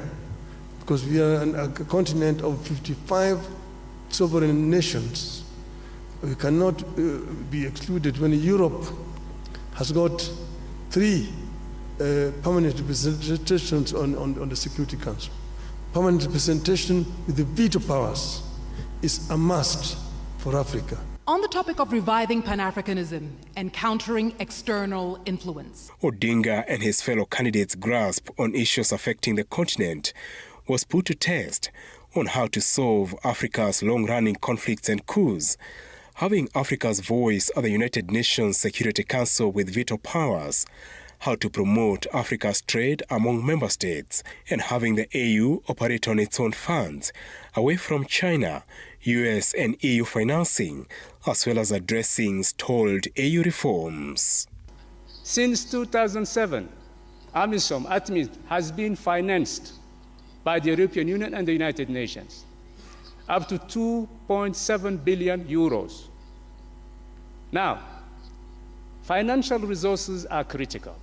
because we are a continent of 55 sovereign nations. We cannot be excluded when Europe has got 3 permanent representations on the Security Council. Permanent representation with the veto powers is a must for Africa. On the topic of reviving Pan-Africanism and countering external influence, Odinga and his fellow candidates' grasp on issues affecting the continent was put to test on how to solve Africa's long-running conflicts and coups, having Africa's voice at the United Nations Security Council with veto powers, how to promote Africa's trade among member states, and having the AU operate on its own funds, away from China, US and EU financing, as well as addressing stalled AU reforms. Since 2007, ATMIS has been financed by the European Union and the United Nations, up to 2.7 billion euros. Now, financial resources are critical.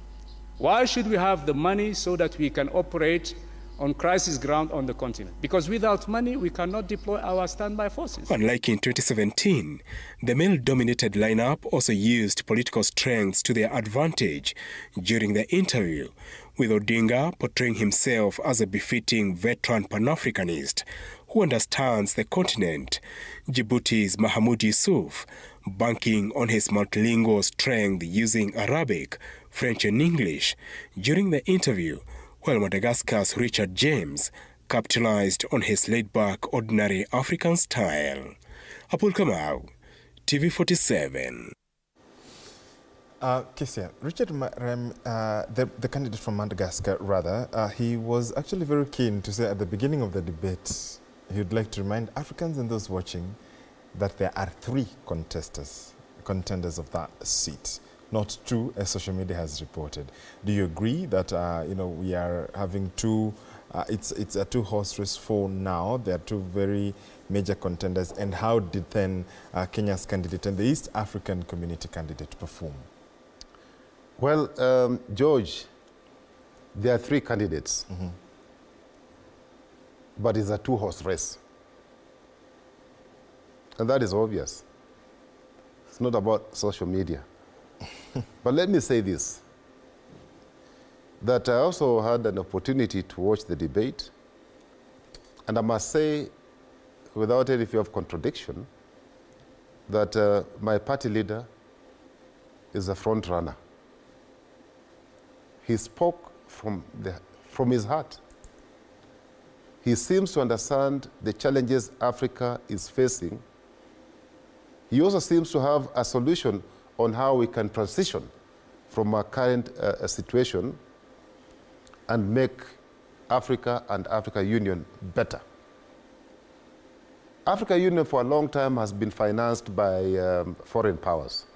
Why should we have the money so that we can operate on crisis ground on the continent? Because without money, we cannot deploy our standby forces. Unlike in 2017, the male-dominated lineup also used political strengths to their advantage during the interview, with Odinga portraying himself as a befitting veteran Pan-Africanist who understands the continent, Djibouti's Mahamoud Yusuf banking on his multilingual strength using Arabic, French and English during the interview, while Madagascar's Richard James capitalized on his laid-back, ordinary African style. Apul Kamau, TV47. Kesia, Richard the candidate from Madagascar, he was actually very keen to say at the beginning of the debate, he would like to remind Africans and those watching that there are 3 contenders of that seat, not 2, as social media has reported. Do you agree that we are having 2? It's a 2-horse race for now. There are 2 very major contenders. And how did then Kenya's candidate and the East African community candidate perform? Well, George, there are 3 candidates, but it's a 2-horse race. And that is obvious. It's not about social media. But let me say this, that I also had an opportunity to watch the debate, and I must say, without any fear of contradiction, that my party leader is a front runner. He spoke from his heart. He seems to understand the challenges Africa is facing. He also seems to have a solution on how we can transition from our current situation and make Africa and African Union better. African Union for a long time has been financed by foreign powers.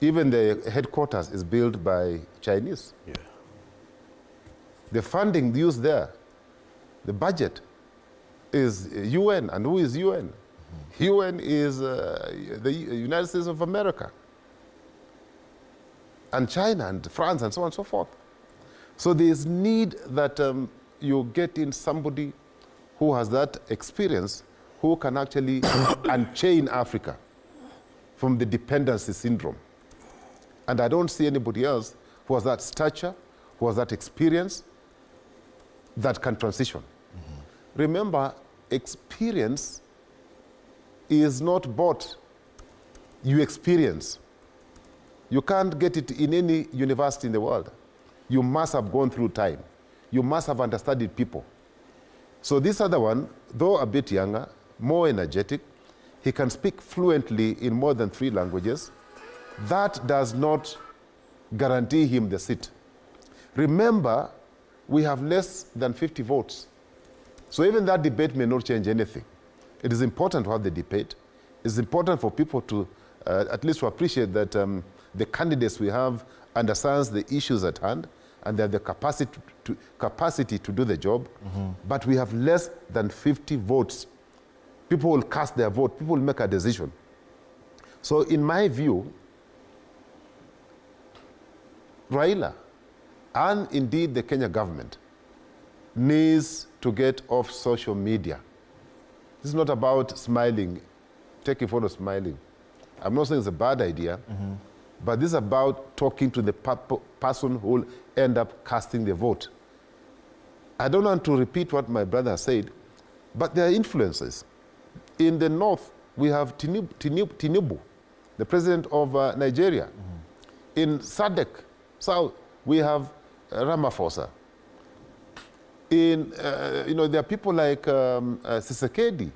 Even the headquarters is built by Chinese. Yeah. The funding used there, the budget, is UN. And who is UN? UN is the United States of America, and China, and France, and so on and so forth. So there is need that you get in somebody who has that experience, who can actually unchain Africa from the dependency syndrome. And I don't see anybody else who has that stature, who has that experience, that can transition. Remember, experience is not bought. You experience. You can't get it in any university in the world. You must have gone through time. You must have understudied people. So this other one, though a bit younger, more energetic, he can speak fluently in more than 3 languages. That does not guarantee him the seat. Remember, we have less than 50 votes. So even that debate may not change anything. It is important to have the debate. It's important for people to at least to appreciate that the candidates we have understands the issues at hand and they have the capacity to do the job. But we have less than 50 votes. People will cast their vote. People will make a decision. So in my view, Raila and indeed the Kenya government needs to get off social media. This is not about smiling, taking photos smiling. I'm not saying it's a bad idea, but this is about talking to the person who will end up casting the vote. I don't want to repeat what my brother said, but there are influences. In the north, we have Tinubu, the president of Nigeria. In SADC South, we have Ramaphosa. In, there are people like Tshisekedi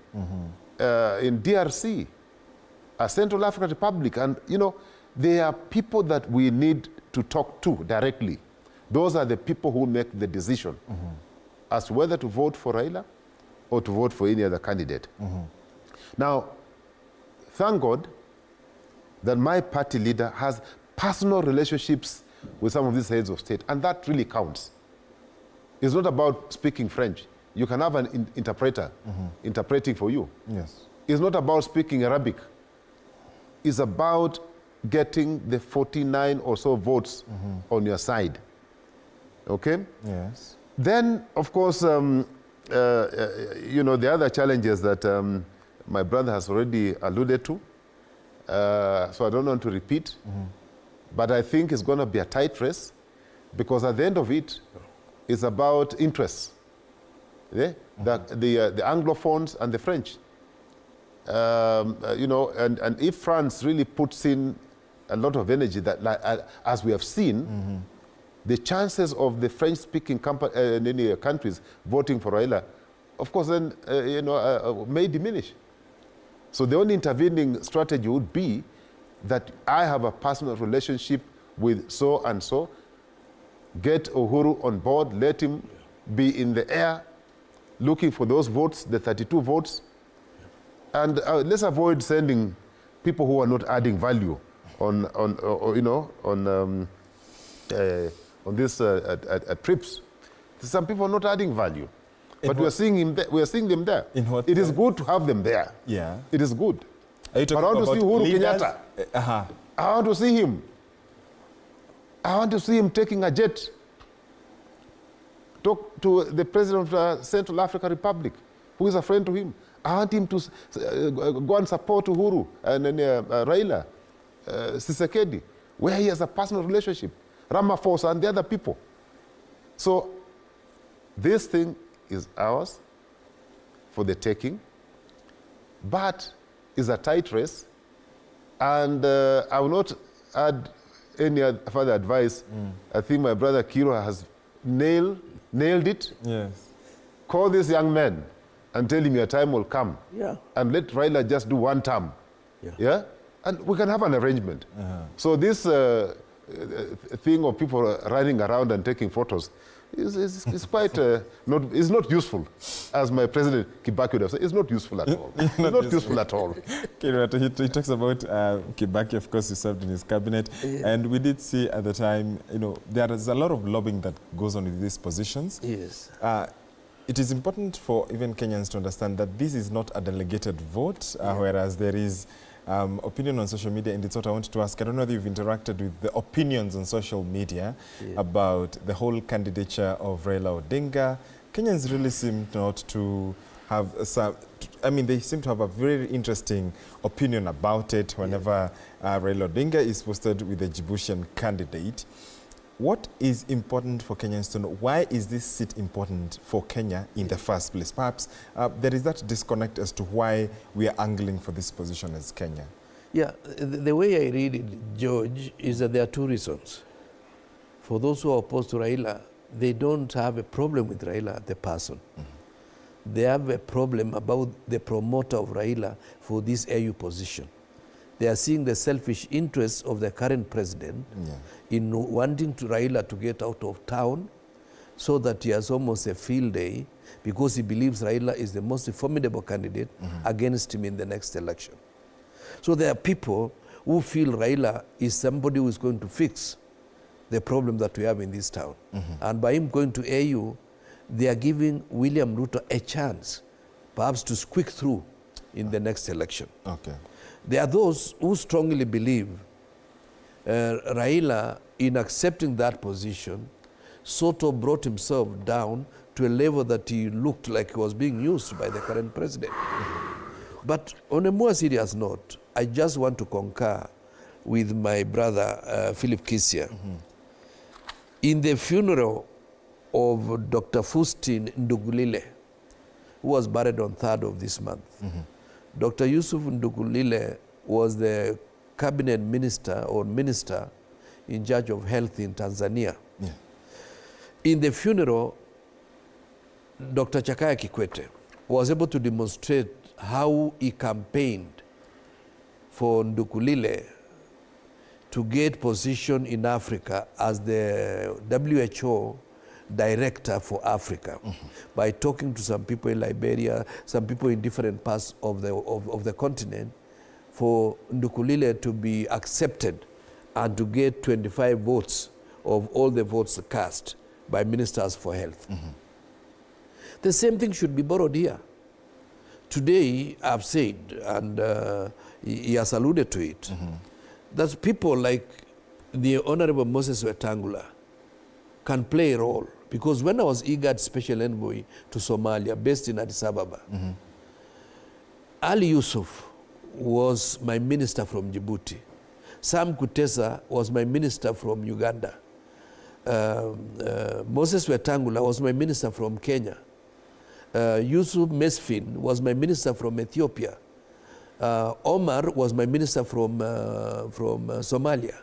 in DRC, Central African Republic, and, there are people that we need to talk to directly. Those are the people who make the decision as to whether to vote for Raila or to vote for any other candidate. Now, thank God that my party leader has personal relationships with some of these heads of state, and that really counts. It's not about speaking French. You can have an interpreter interpreting for you. Yes. It's not about speaking Arabic. It's about getting the 49 or so votes on your side. Okay? Yes. Then, of course, the other challenges that my brother has already alluded to, so I don't want to repeat, but I think it's going to be a tight race, because at the end of it, it's about interests. Yeah? The Anglophones and the French. And if France really puts in a lot of energy, that, as we have seen, the chances of the French-speaking countries voting for Raila, of course, then may diminish. So the only intervening strategy would be that I have a personal relationship with so and so, get Uhuru on board, let him be in the air, looking for those votes, the 32 votes, and let's avoid sending people who are not adding value on these trips. Some people are not adding value, but we are seeing them there. It is good to have them there. Yeah, it is good. Are you talking I want to about see Uhuru leaders? Kenyatta. I want to see him. I want to see him taking a jet. Talk to the president of Central African Republic, who is a friend to him. I want him to go and support Uhuru and Raila, Tshisekedi, where he has a personal relationship, Ramaphosa and the other people. So this thing is ours for the taking, but it's a tight race, and I will not add any further advice. I think my brother Kiro has nailed it. Yes. Call this young man and tell him your time will come. Yeah. And let Raila just do one term. Yeah? And we can have an arrangement. So this thing of people running around and taking photos, is quite it's not useful, as my president Kibaki would have said. It's not useful at all. It's not useful at all. He talks about Kibaki, of course, he served in his cabinet, and we did see at the time, there is a lot of lobbying that goes on with these positions. Yes. It is important for even Kenyans to understand that this is not a delegated vote, whereas there is opinion on social media. And it's what I wanted to ask. I don't know if you've interacted with the opinions on social media about the whole candidature of Raila Odinga. Kenyans really seem not to have some, they seem to have a very interesting opinion about it whenever Raila Odinga is posted with a Djiboutian candidate. What is important for Kenyans to know? Why is this seat important for Kenya in the first place? Perhaps there is that disconnect as to why we are angling for this position as Kenya. Yeah, the way I read it, George, is that there are two reasons. For those who are opposed to Raila, they don't have a problem with Raila, the person. Mm-hmm. They have a problem about the promoter of Raila for this AU position. They are seeing the selfish interests of the current president in wanting to Raila to get out of town so that he has almost a field day because he believes Raila is the most formidable candidate against him in the next election. So there are people who feel Raila is somebody who is going to fix the problem that we have in this town. And by him going to AU, they are giving William Ruto a chance perhaps to squeak through in the next election. Okay. There are those who strongly believe Raila, in accepting that position, sort of brought himself down to a level that he looked like he was being used by the current president. But on a more serious note, I just want to concur with my brother, Philip Kisia. In the funeral of Dr. Faustin Ndugulile, who was buried on 3rd of this month, Dr. Yusuf Ndugulile was the cabinet minister or minister in charge of health in Tanzania. In the funeral, Dr. Chakaya Kikwete was able to demonstrate how he campaigned for Ndugulile to get position in Africa as the WHO director for Africa by talking to some people in Liberia, some people in different parts of the continent, for Ndugulile to be accepted and to get 25 votes of all the votes cast by ministers for health. The same thing should be borrowed here. Today, I've said, and he has alluded to it, that people like the Honorable Moses Wetangula can play a role. Because when I was IGAD Special Envoy to Somalia, based in Addis Ababa, Ali Yusuf was my minister from Djibouti. Sam Kutesa was my minister from Uganda. Moses Wetangula was my minister from Kenya. Yusuf Mesfin was my minister from Ethiopia. Omar was my minister from Somalia.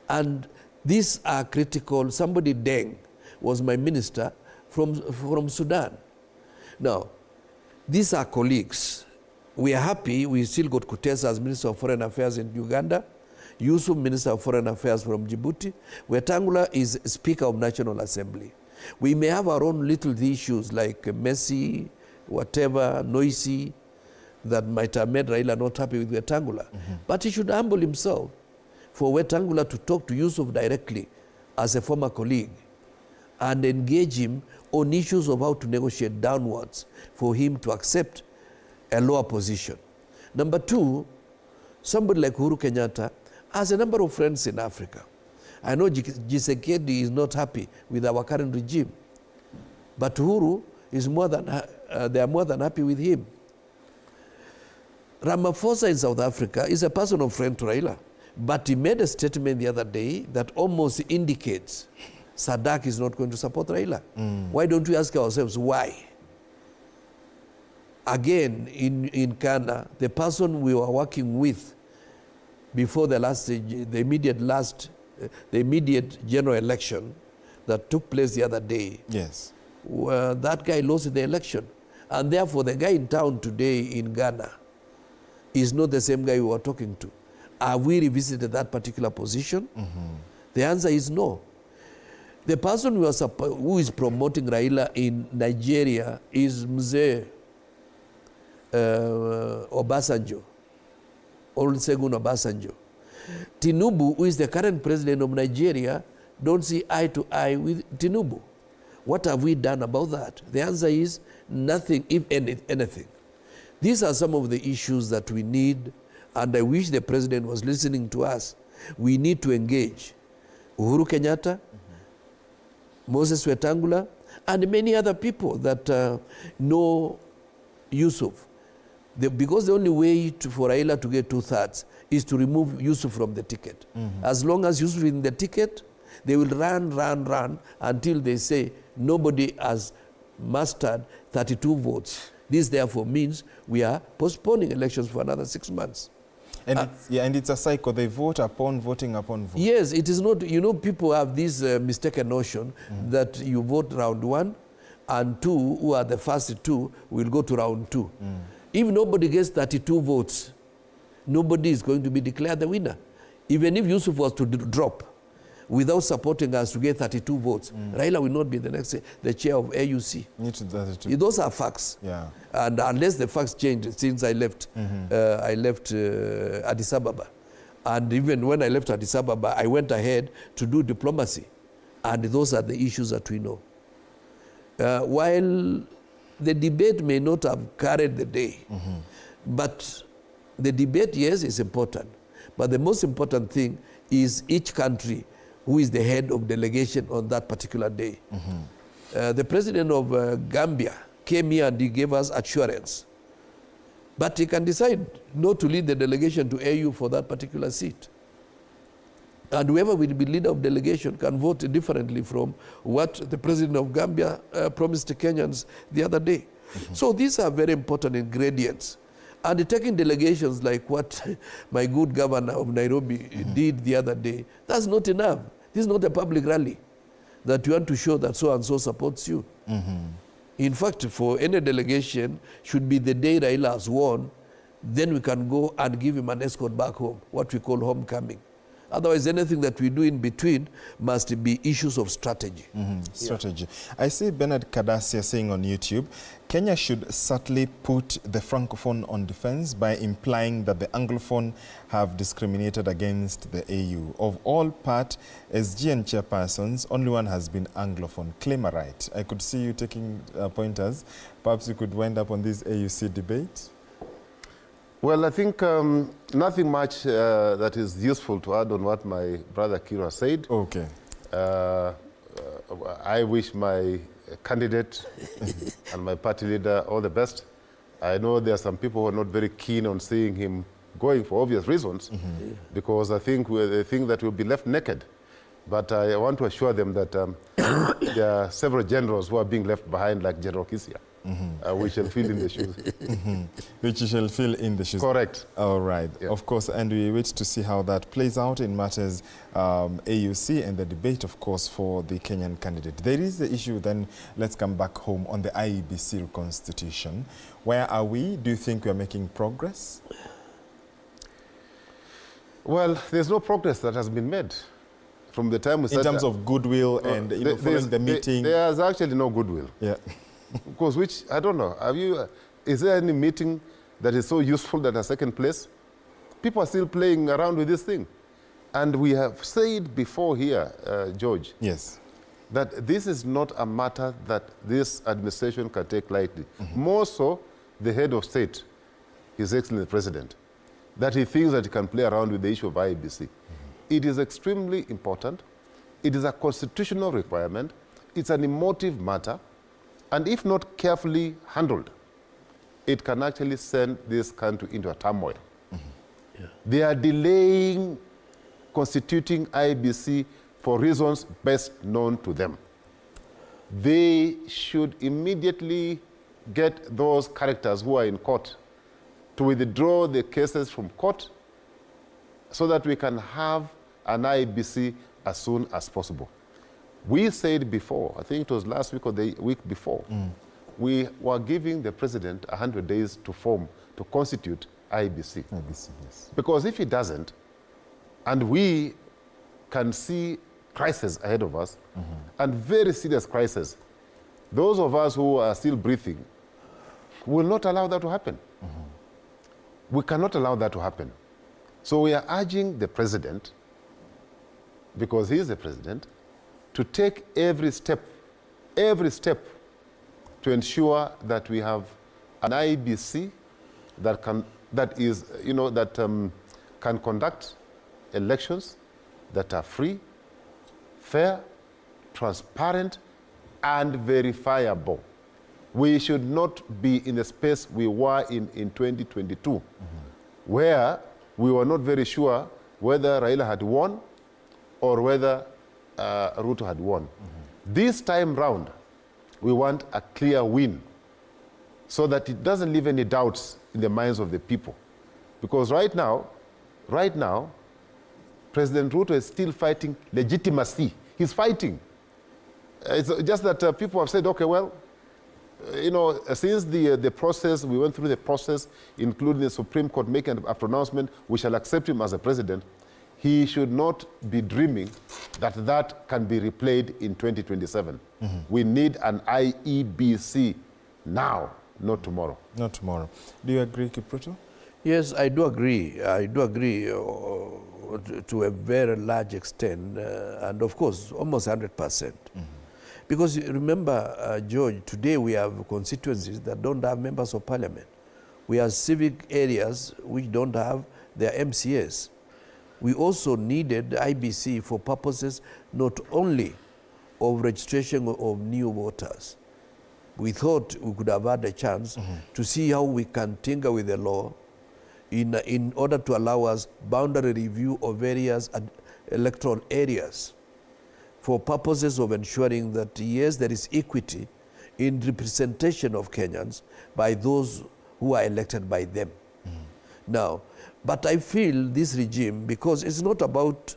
And these are critical. Somebody, Deng, was my minister from Sudan. Now, these are colleagues. We are happy we still got Kutesa as Minister of Foreign Affairs in Uganda, Yusuf, Minister of Foreign Affairs from Djibouti. Wetangula is Speaker of National Assembly. We may have our own little issues like messy, whatever, noisy, that might have made Raila not happy with Wetangula. But he should humble himself for Wetangula to talk to Yusuf directly as a former colleague and engage him on issues of how to negotiate downwards for him to accept a lower position. Number two, somebody like Uhuru Kenyatta has a number of friends in Africa. I know Tshisekedi is not happy with our current regime, but Uhuru is they are more than happy with him. Ramaphosa in South Africa is a personal friend to Raila, but he made a statement the other day that almost indicates SADC is not going to support Raila. Why don't we ask ourselves why? Again, in Ghana, the person we were working with before the immediate general election that took place the other day, that guy lost the election. And therefore, the guy in town today in Ghana is not the same guy we were talking to. Have we revisited that particular position? The answer is no. The person who is promoting Raila in Nigeria is Mzee Obasanjo, Olusegun Obasanjo. Tinubu, who is the current president of Nigeria, don't see eye to eye with Tinubu. What have we done about that? The answer is nothing, if anything. These are some of the issues that we need, and I wish the president was listening to us. We need to engage Uhuru Kenyatta, Moses Wetangula, and many other people that know Yusuf. Because the only way for Raila to get 2/3 is to remove Yusuf from the ticket. As long as Yusuf is in the ticket, they will run until they say nobody has mastered 32 votes. This therefore means we are postponing elections for another 6 months. And it's a cycle. They vote upon voting upon voting. Yes, it is not, people have this mistaken notion that you vote round 1 and 2, who are the first 2, will go to round 2. If nobody gets 32 votes, nobody is going to be declared the winner. Even if Yusuf was to drop without supporting us to get 32 votes, Raila will not be the chair of AUC. Those are facts. Yeah. And unless the facts change since I left, Addis Ababa. And even when I left Addis Ababa, I went ahead to do diplomacy. And those are the issues that we know. While the debate may not have carried the day, but the debate, yes, is important. But the most important thing is each country who is the head of delegation on that particular day. The president of Gambia came here and he gave us assurance. But he can decide not to lead the delegation to AU for that particular seat. And whoever will be leader of delegation can vote differently from what the president of Gambia promised to Kenyans the other day. So these are very important ingredients. And taking delegations like what my good governor of Nairobi did the other day, that's not enough. This is not a public rally that you want to show that so-and-so supports you. In fact, for any delegation, should be the day Raila has won, then we can go and give him an escort back home, what we call homecoming. Otherwise, anything that we do in between must be issues of strategy. Strategy. I see Bernard Kadasia saying on YouTube, Kenya should subtly put the Francophone on defense by implying that the Anglophone have discriminated against the AU. Of all part, SG and chairpersons, only one has been Anglophone. Claim a right. I could see you taking pointers. Perhaps you could wind up on this AUC debate. Well, I think nothing much that is useful to add on what my brother Kira said. Okay. I wish my candidate and my party leader all the best. I know there are some people who are not very keen on seeing him going for obvious reasons, because I think they think that we'll be left naked. But I want to assure them that there are several generals who are being left behind, like General Kisia. We shall fill in the shoes. Which you shall fill in the shoes. Correct. All right. Yeah. Of course, and we wait to see how that plays out in matters AUC and the debate, of course, for the Kenyan candidate. There is the issue, then let's come back home on the IEBC reconstitution. Where are we? Do you think we are making progress? Well, there's no progress that has been made from the time we started. In terms of goodwill and following the meeting? There's actually no goodwill. Yeah. Because which, I don't know, is there any meeting that is so useful that has taken place? People are still playing around with this thing. And we have said before here, George, yes, that this is not a matter that this administration can take lightly. More so, the head of state, His Excellency the President, that he thinks that he can play around with the issue of IEBC. It is extremely important. It is a constitutional requirement. It's an emotive matter. And if not carefully handled, it can actually send this country into a turmoil. They are delaying constituting IEBC for reasons best known to them. They should immediately get those characters who are in court to withdraw the cases from court so that we can have an IEBC as soon as possible. We said before, I think it was last week or the week before, we were giving the president 100 days to constitute IEBC. IEBC, yes. Because if he doesn't, and we can see crisis ahead of us, and very serious crisis. Those of us who are still breathing will not allow that to happen. We cannot allow that to happen. So we are urging the president, because he is the president, to take every step to ensure that we have an IBC that can conduct elections that are free, fair, transparent, and verifiable. We should not be in the space we were in 2022, where we were not very sure whether Raila had won or whether Ruto had won. This time round, we want a clear win so that it doesn't leave any doubts in the minds of the people. Because right now, President Ruto is still fighting legitimacy. He's fighting. It's just that people have said, okay, well, since the process, we went through the process, including the Supreme Court making a pronouncement, we shall accept him as a president. He should not be dreaming that that can be replayed in 2027. We need an IEBC now, not tomorrow. Not tomorrow. Do you agree, Kipruto? Yes, I do agree. I do agree to a very large extent, and of course, almost 100%. Because remember, George, today we have constituencies that don't have members of parliament. We have civic areas which don't have their MCAs. We also needed IBC for purposes not only of registration of new voters. We thought we could have had a chance to see how we can tinker with the law in order to allow us boundary review of various electoral areas for purposes of ensuring that, yes, there is equity in representation of Kenyans by those who are elected by them. Now, but I feel this regime, because it's not about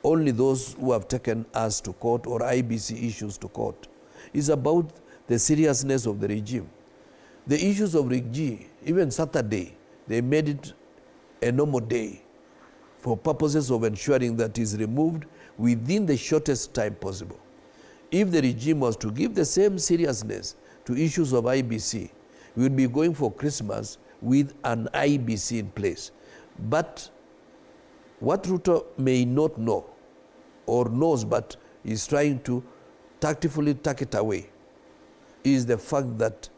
only those who have taken us to court or IBC issues to court. It's about the seriousness of the regime. The issues of regime, even Saturday, they made it a normal day for purposes of ensuring that it is removed within the shortest time possible. If the regime was to give the same seriousness to issues of IBC, we would be going for Christmas with an IBC in place. But what Ruto may not know, or knows but is trying to tactfully tuck it away, is the fact that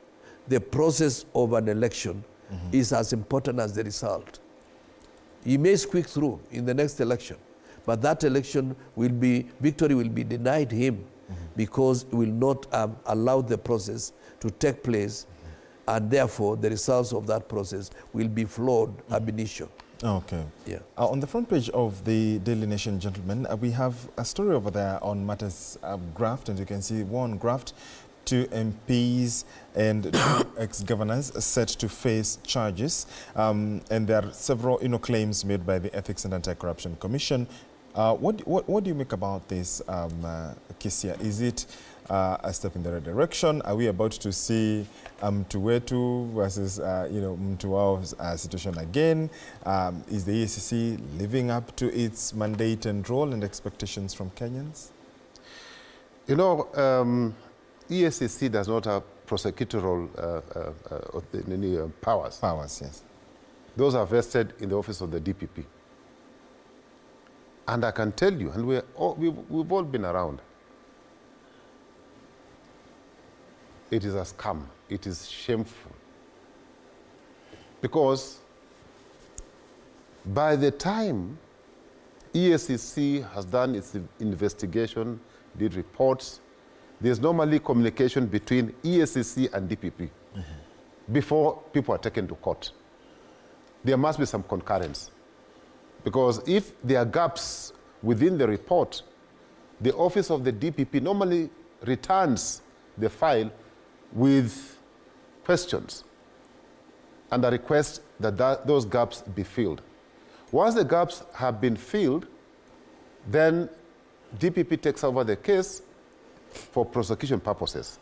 the process of an election is as important as the result. He may squeak through in the next election, but that election victory will be denied him because he will not have allowed the process to take place, and therefore the results of that process will be flawed ab initio. Okay. Yeah. On the front page of the Daily Nation, gentlemen, we have a story over there on matters graft, and you can see one graft, 2 MPs and 2 ex-governors set to face charges, and there are several claims made by the Ethics and Anti-Corruption Commission. What do you make about this, Kisia? Is it a step in the right direction? Are we about to see Mtuwetu versus Mtuwao situation again? Is the EACC living up to its mandate and role and expectations from Kenyans? EACC does not have prosecutorial powers. Powers, yes. Those are vested in the office of the DPP. And I can tell you, and we've all been around, it is a scam. It is shameful. Because by the time EACC has done its investigation, did reports, there's normally communication between EACC and DPP before people are taken to court. There must be some concurrence. Because if there are gaps within the report, the office of the DPP normally returns the file with questions and a request that those gaps be filled. Once the gaps have been filled, then DPP takes over the case for prosecution purposes.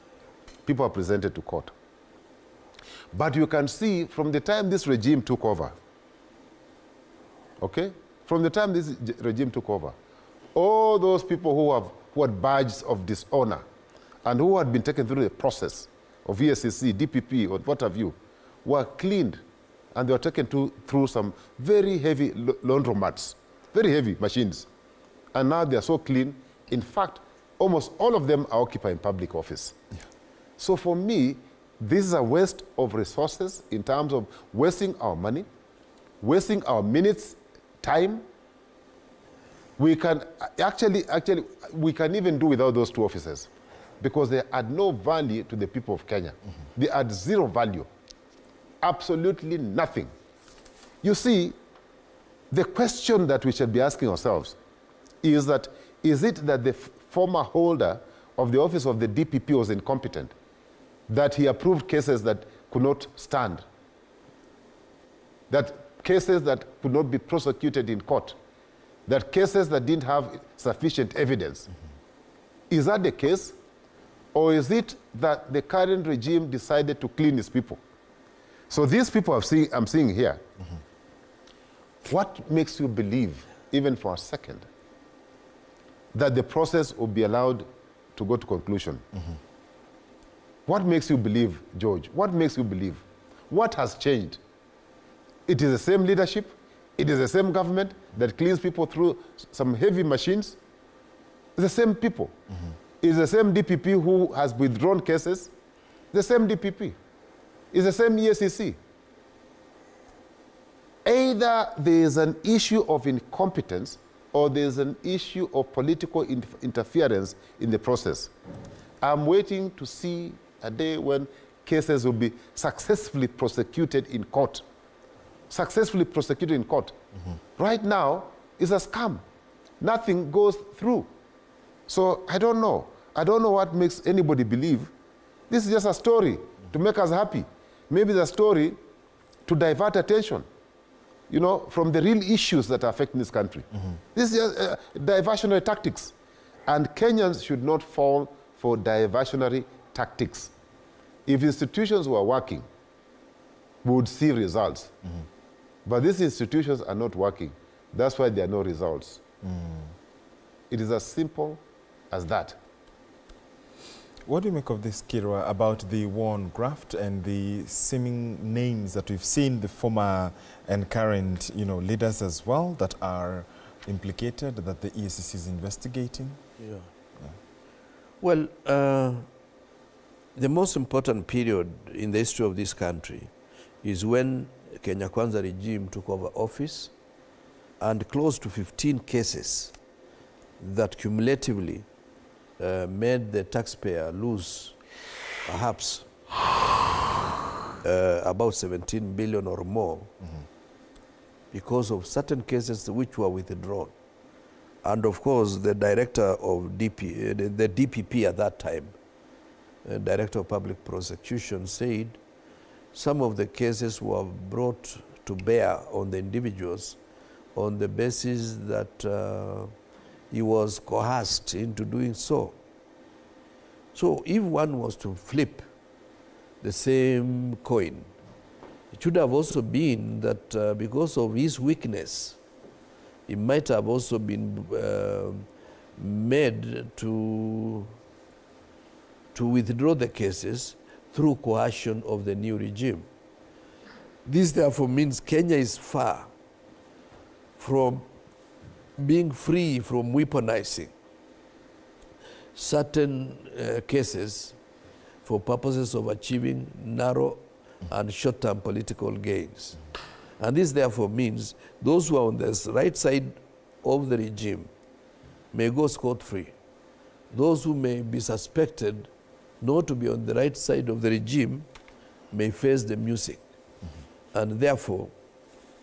People are presented to court. But you can see from the time this regime took over, okay? From the time this regime took over, all those people who had badges of dishonor and who had been taken through the process of ESCC, DPP, or what have you, were cleaned, and they were taken through some very heavy laundromats, very heavy machines. And now they are so clean. In fact, almost all of them are occupying public office. Yeah. So for me, this is a waste of resources in terms of wasting our money, wasting our minutes, time. We can actually, we can even do without those two officers because they add no value to the people of Kenya. Mm-hmm. They add zero value, absolutely nothing. You see, the question that we should be asking ourselves is that, is it that the former holder of the office of the DPP was incompetent, that he approved cases that could not stand, that cases that could not be prosecuted in court, that cases that didn't have sufficient evidence? Mm-hmm. Is that the case? Or is it that the current regime decided to clean its people? So these people I'm seeing here, mm-hmm. What makes you believe, even for a second, that the process will be allowed to go to conclusion? Mm-hmm. What makes you believe, George? What makes you believe? What has changed? It is the same leadership. It is the same government that cleans people through some heavy machines. It's the same people. Mm-hmm. It's the same DPP who has withdrawn cases. The same DPP. It's the same ESCC. Either there is an issue of incompetence or there is an issue of political interference in the process. I'm waiting to see a day when cases will be successfully prosecuted in court. Successfully prosecuted in court. Mm-hmm. Right now, it's a scam. Nothing goes through. So I don't know. I don't know what makes anybody believe. This is just a story to make us happy. Maybe it's a story to divert attention, you know, from the real issues that are affecting this country. Mm-hmm. This is just diversionary tactics. And Kenyans should not fall for diversionary tactics. If institutions were working, we would see results. Mm-hmm. But these institutions are not working. That's why there are no results. Mm. It is as simple as that. What do you make of this, Kira, about the war on graft and the seeming names that we've seen, the former and current, leaders as well that are implicated, that the ESCC is investigating? Yeah. Well, the most important period in the history of this country is when Kenya Kwanza regime took over office, and close to 15 cases that cumulatively made the taxpayer lose perhaps about 17 billion or more, mm-hmm. because of certain cases which were withdrawn. And of course, the director of the DPP at that time, Director of Public Prosecution, said some of the cases were brought to bear on the individuals on the basis that he was coerced into doing so. So if one was to flip the same coin, it should have also been that because of his weakness, it might have also been made to withdraw the cases through coercion of the new regime. This therefore means Kenya is far from being free from weaponizing certain cases for purposes of achieving narrow and short-term political gains. And this therefore means those who are on the right side of the regime may go scot-free. Those who may be suspected not to be on the right side of the regime may face the music. Mm-hmm. And therefore,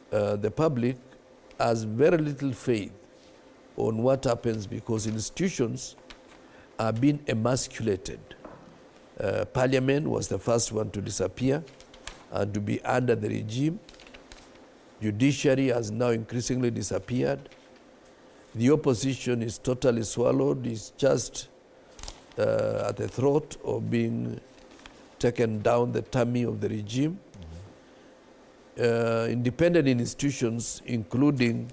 the public has very little faith on what happens because institutions are being emasculated. Parliament was the first one to disappear and to be under the regime. Judiciary has now increasingly disappeared. The opposition is totally swallowed, is just at the throat of being taken down the tummy of the regime. Mm-hmm. Independent institutions, including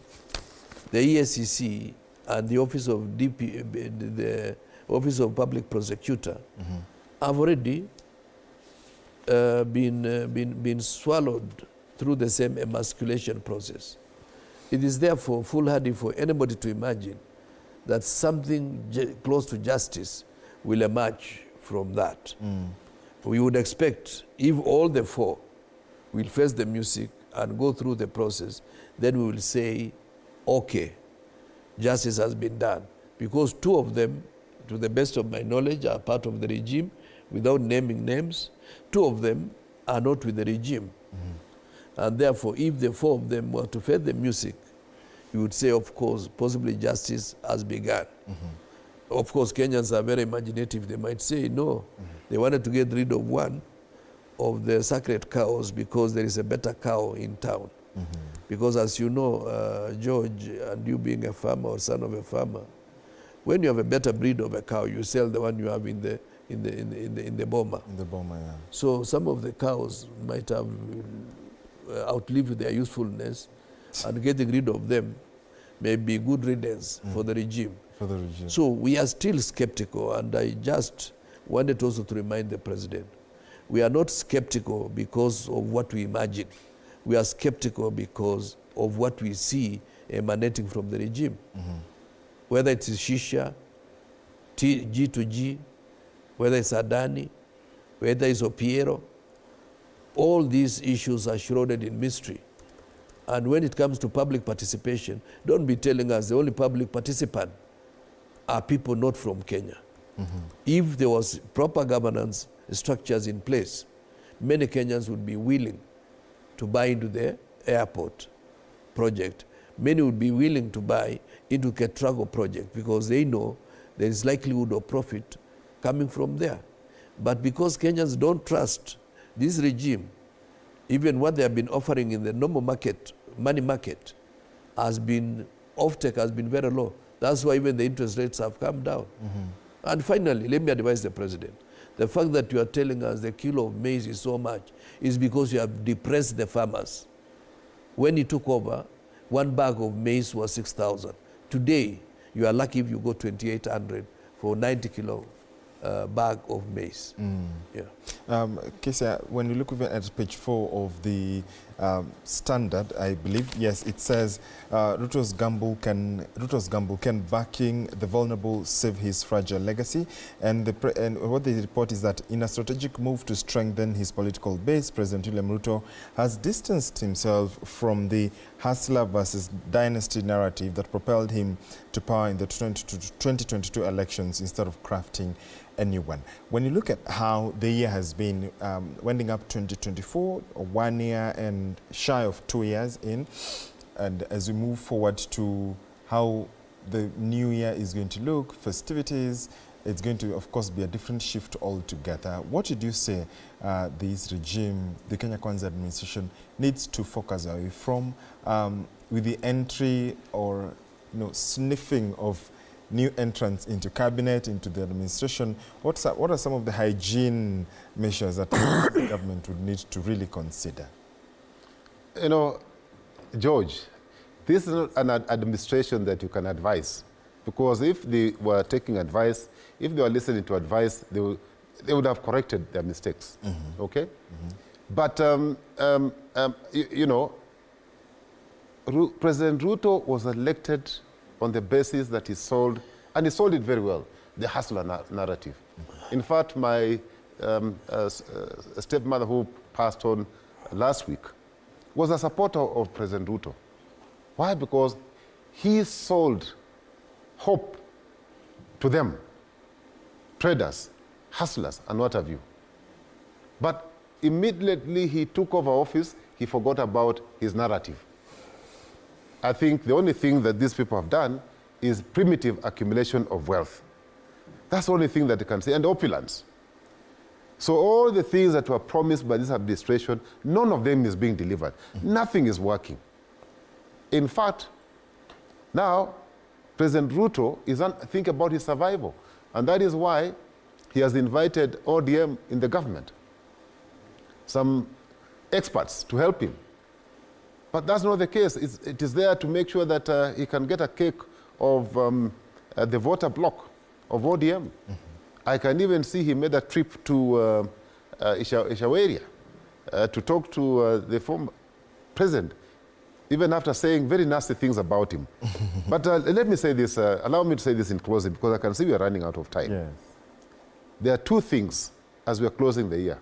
the ESCC, and the Office of the Office of Public Prosecutor have already been swallowed through the same emasculation process. It is therefore foolhardy for anybody to imagine that something close to justice will emerge from that. We would expect if all the four will face the music and go through the process, then we will say, okay, justice has been done. Because two of them, to the best of my knowledge, are part of the regime, without naming names. Two of them are not with the regime. And therefore, if the four of them were to face the music, you would say, of course, possibly justice has begun. Of course, Kenyans are very imaginative. They might say, no, they wanted to get rid of one of the sacred cows because there is a better cow in town. Because as you know, George, and you being a farmer or son of a farmer, when you have a better breed of a cow, you sell the one you have in the boma. In the boma, yeah. So some of the cows might have outlived their usefulness, and getting rid of them may be good riddance for the regime. For the regime. So we are still skeptical, and I just wanted also to remind the president, we are not skeptical because of what we imagine. We are skeptical because of what we see emanating from the regime. Whether it's Shisha, G2G, whether it's Adani, whether it's Opiero, all these issues are shrouded in mystery. And when it comes to public participation, don't be telling us the only public participant are people not from Kenya. If there was proper governance structures in place, many Kenyans would be willing to buy into the airport project. Many would be willing to buy into Ketrago project because they know there is likelihood of profit coming from there. But because Kenyans don't trust this regime, even what they have been offering in the normal market, money market, has been, offtake has been very low. That's why even the interest rates have come down. And finally, let me advise the president. The fact that you are telling us the kilo of maize is so much is because you have depressed the farmers. When he took over, one bag of maize was 6,000. Today, you are lucky if you go 2,800 for 90 kilo bag of maize. Yeah. Kesia, when you look even at page 4 of the standard, I believe, yes, it says Ruto's gamble can backing the vulnerable save his fragile legacy. And what they report is that in a strategic move to strengthen his political base, President William Ruto has distanced himself from the hustler versus dynasty narrative that propelled him to power in the 2022 elections instead of crafting a new one. When you look at how the year has been, winding up 2024, 1 year and shy of 2 years in, and as we move forward to how the new year is going to look, festivities, it's going to, of course, be a different shift altogether. What did you say this regime, the Kenya Kwanza administration, needs to focus away from with the entry or sniffing of new entrants into cabinet, into the administration? What are some of the hygiene measures that the government would need to really consider? You know, George, this is not an administration that you can advise, because if they were taking advice, if they were listening to advice, they would have corrected their mistakes. Okay? But you know, President Ruto was elected on the basis that he sold, and he sold it very well, the hustler narrative. In fact, my stepmother, who passed on last week, was a supporter of President Ruto. Why? Because he sold hope to them, traders, hustlers, and what have you. But immediately he took over office, he forgot about his narrative. I think the only thing that these people have done is primitive accumulation of wealth. That's the only thing that they can say, and opulence. So all the things that were promised by this administration, none of them is being delivered. Nothing is working. In fact, now, President Ruto is thinking about his survival, and that is why he has invited ODM in the government, some experts to help him. But that's not the case. It is there to make sure that he can get a cake of the voter bloc of ODM. I can even see he made a trip to Ishaweria to talk to the former president, even after saying very nasty things about him. But let me say this, allow me to say this in closing, because I can see we are running out of time. Yes. There are two things as we are closing the year,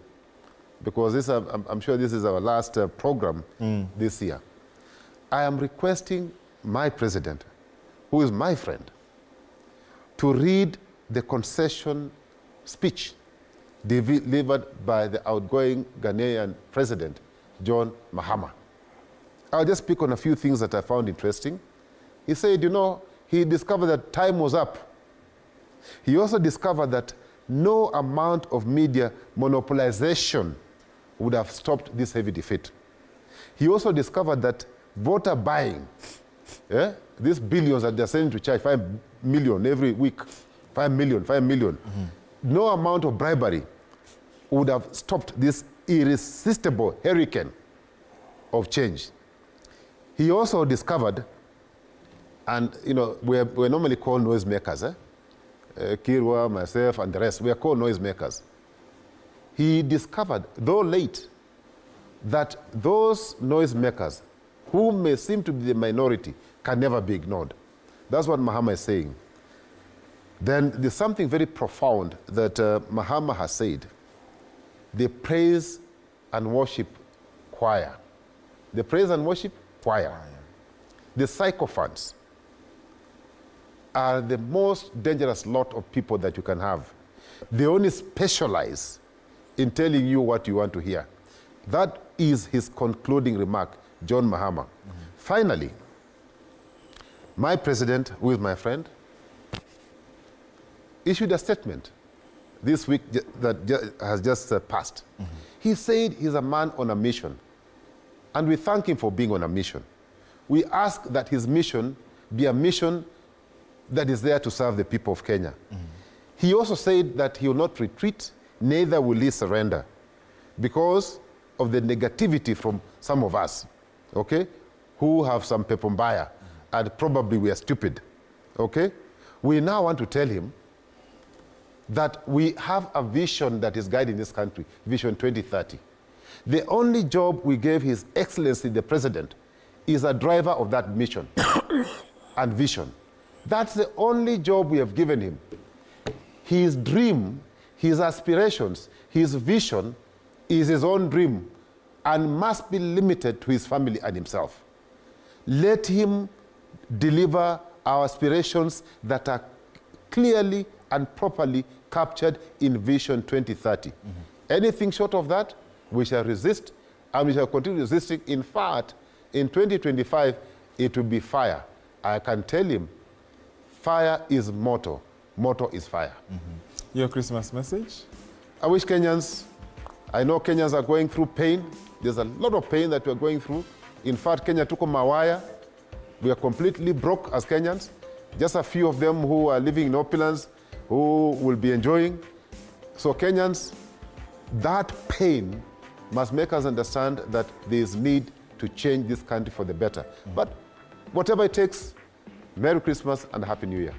because this, I'm sure this is our last program this year. I am requesting my president, who is my friend, to read the concession speech delivered by the outgoing Ghanaian president, John Mahama. I'll just speak on a few things that I found interesting. He said, you know, he discovered that time was up. He also discovered that no amount of media monopolization would have stopped this heavy defeat. He also discovered that voter buying, these billions that they're sending to charge, 5 million every week, 5 million. No amount of bribery would have stopped this irresistible hurricane of change. He also discovered, and you know, we're normally called noisemakers, Kirwa, myself, and the rest, we are called noisemakers. He discovered, though late, that those noisemakers, who may seem to be the minority, can never be ignored. That's what Mahama is saying. Then there's something very profound that Mahama has said. The praise and worship choir. The praise and worship choir. The sycophants are the most dangerous lot of people that you can have. They only specialize in telling you what you want to hear. That is his concluding remark, John Mahama. Finally, my president, who is my friend, issued a statement this week that has just passed. He said he's a man on a mission, and we thank him for being on a mission. We ask that his mission be a mission that is there to serve the people of Kenya. He also said that he will not retreat, neither will he surrender, because of the negativity from some of us, okay, who have some pepombaya, and probably we are stupid, okay? We now want to tell him that we have a vision that is guiding this country, Vision 2030. The only job we gave His Excellency the President is a driver of that mission and vision. That's the only job we have given him. His dream, his aspirations, his vision is his own dream and must be limited to his family and himself. Let him deliver our aspirations that are clearly and properly captured in Vision 2030. Anything short of that, we shall resist, and we shall continue resisting. In fact, in 2025, it will be fire. I can tell him, fire is motto. Motto is fire. Your Christmas message? I wish Kenyans, I know Kenyans are going through pain. There's a lot of pain that we're going through. In fact, Kenya tuko mawaya. We are completely broke as Kenyans. Just a few of them who are living in opulence, who will be enjoying. So Kenyans, that pain must make us understand that there is need to change this country for the better. But whatever it takes, Merry Christmas and Happy New Year.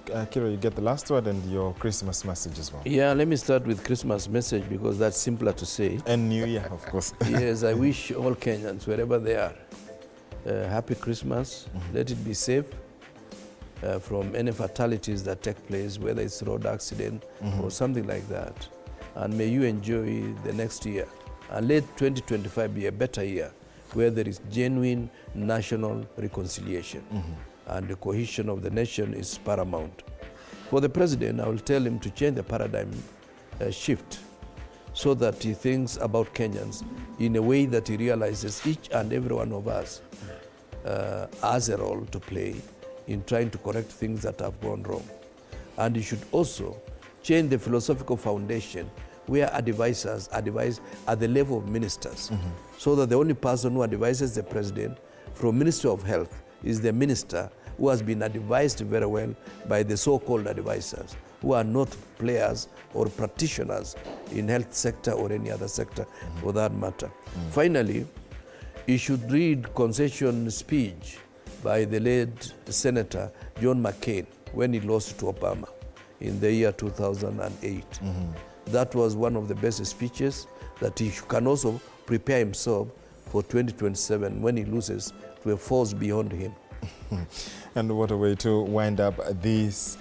Kiro, you get the last word and your Christmas message as well. Yeah, let me start with Christmas message because that's simpler to say. And New Year, of course. Yes, I wish all Kenyans, wherever they are, Happy Christmas. Let it be safe from any fatalities that take place, whether it's road accident or something like that. And may you enjoy the next year. And let 2025 be a better year where there is genuine national reconciliation. And the cohesion of the nation is paramount. For the president, I will tell him to change the paradigm shift so that he thinks about Kenyans in a way that he realizes each and every one of us has a role to play in trying to correct things that have gone wrong. And he should also change the philosophical foundation where advisors advise at the level of ministers, so that the only person who advises the president from Ministry of Health is the minister who has been advised very well by the so-called advisors, who are not players or practitioners in health sector or any other sector for that matter. Finally, he should read concession speech by the late Senator John McCain when he lost to Obama in the year 2008. That was one of the best speeches that he can also prepare himself for 2027 when he loses to a force beyond him. And what a way to wind up this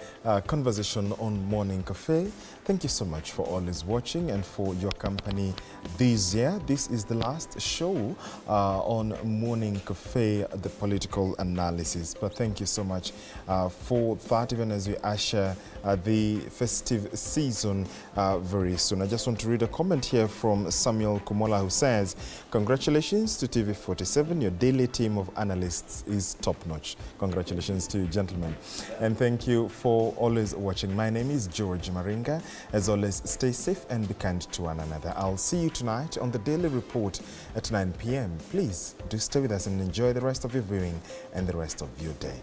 conversation on Morning Cafe. Thank you so much for always watching and for your company this year. This is the last show on Morning Cafe, the political analysis. But thank you so much for that, even as we usher the festive season very soon. I just want to read a comment here from Samuel Kumola, who says, congratulations to TV47. Your daily team of analysts is top-notch. Congratulations to you, gentlemen. And thank you for always watching. My name is George Maringa. As always, stay safe and be kind to one another. I'll see you tonight on the Daily Report at 9 p.m. Please do stay with us and enjoy the rest of your viewing and the rest of your day.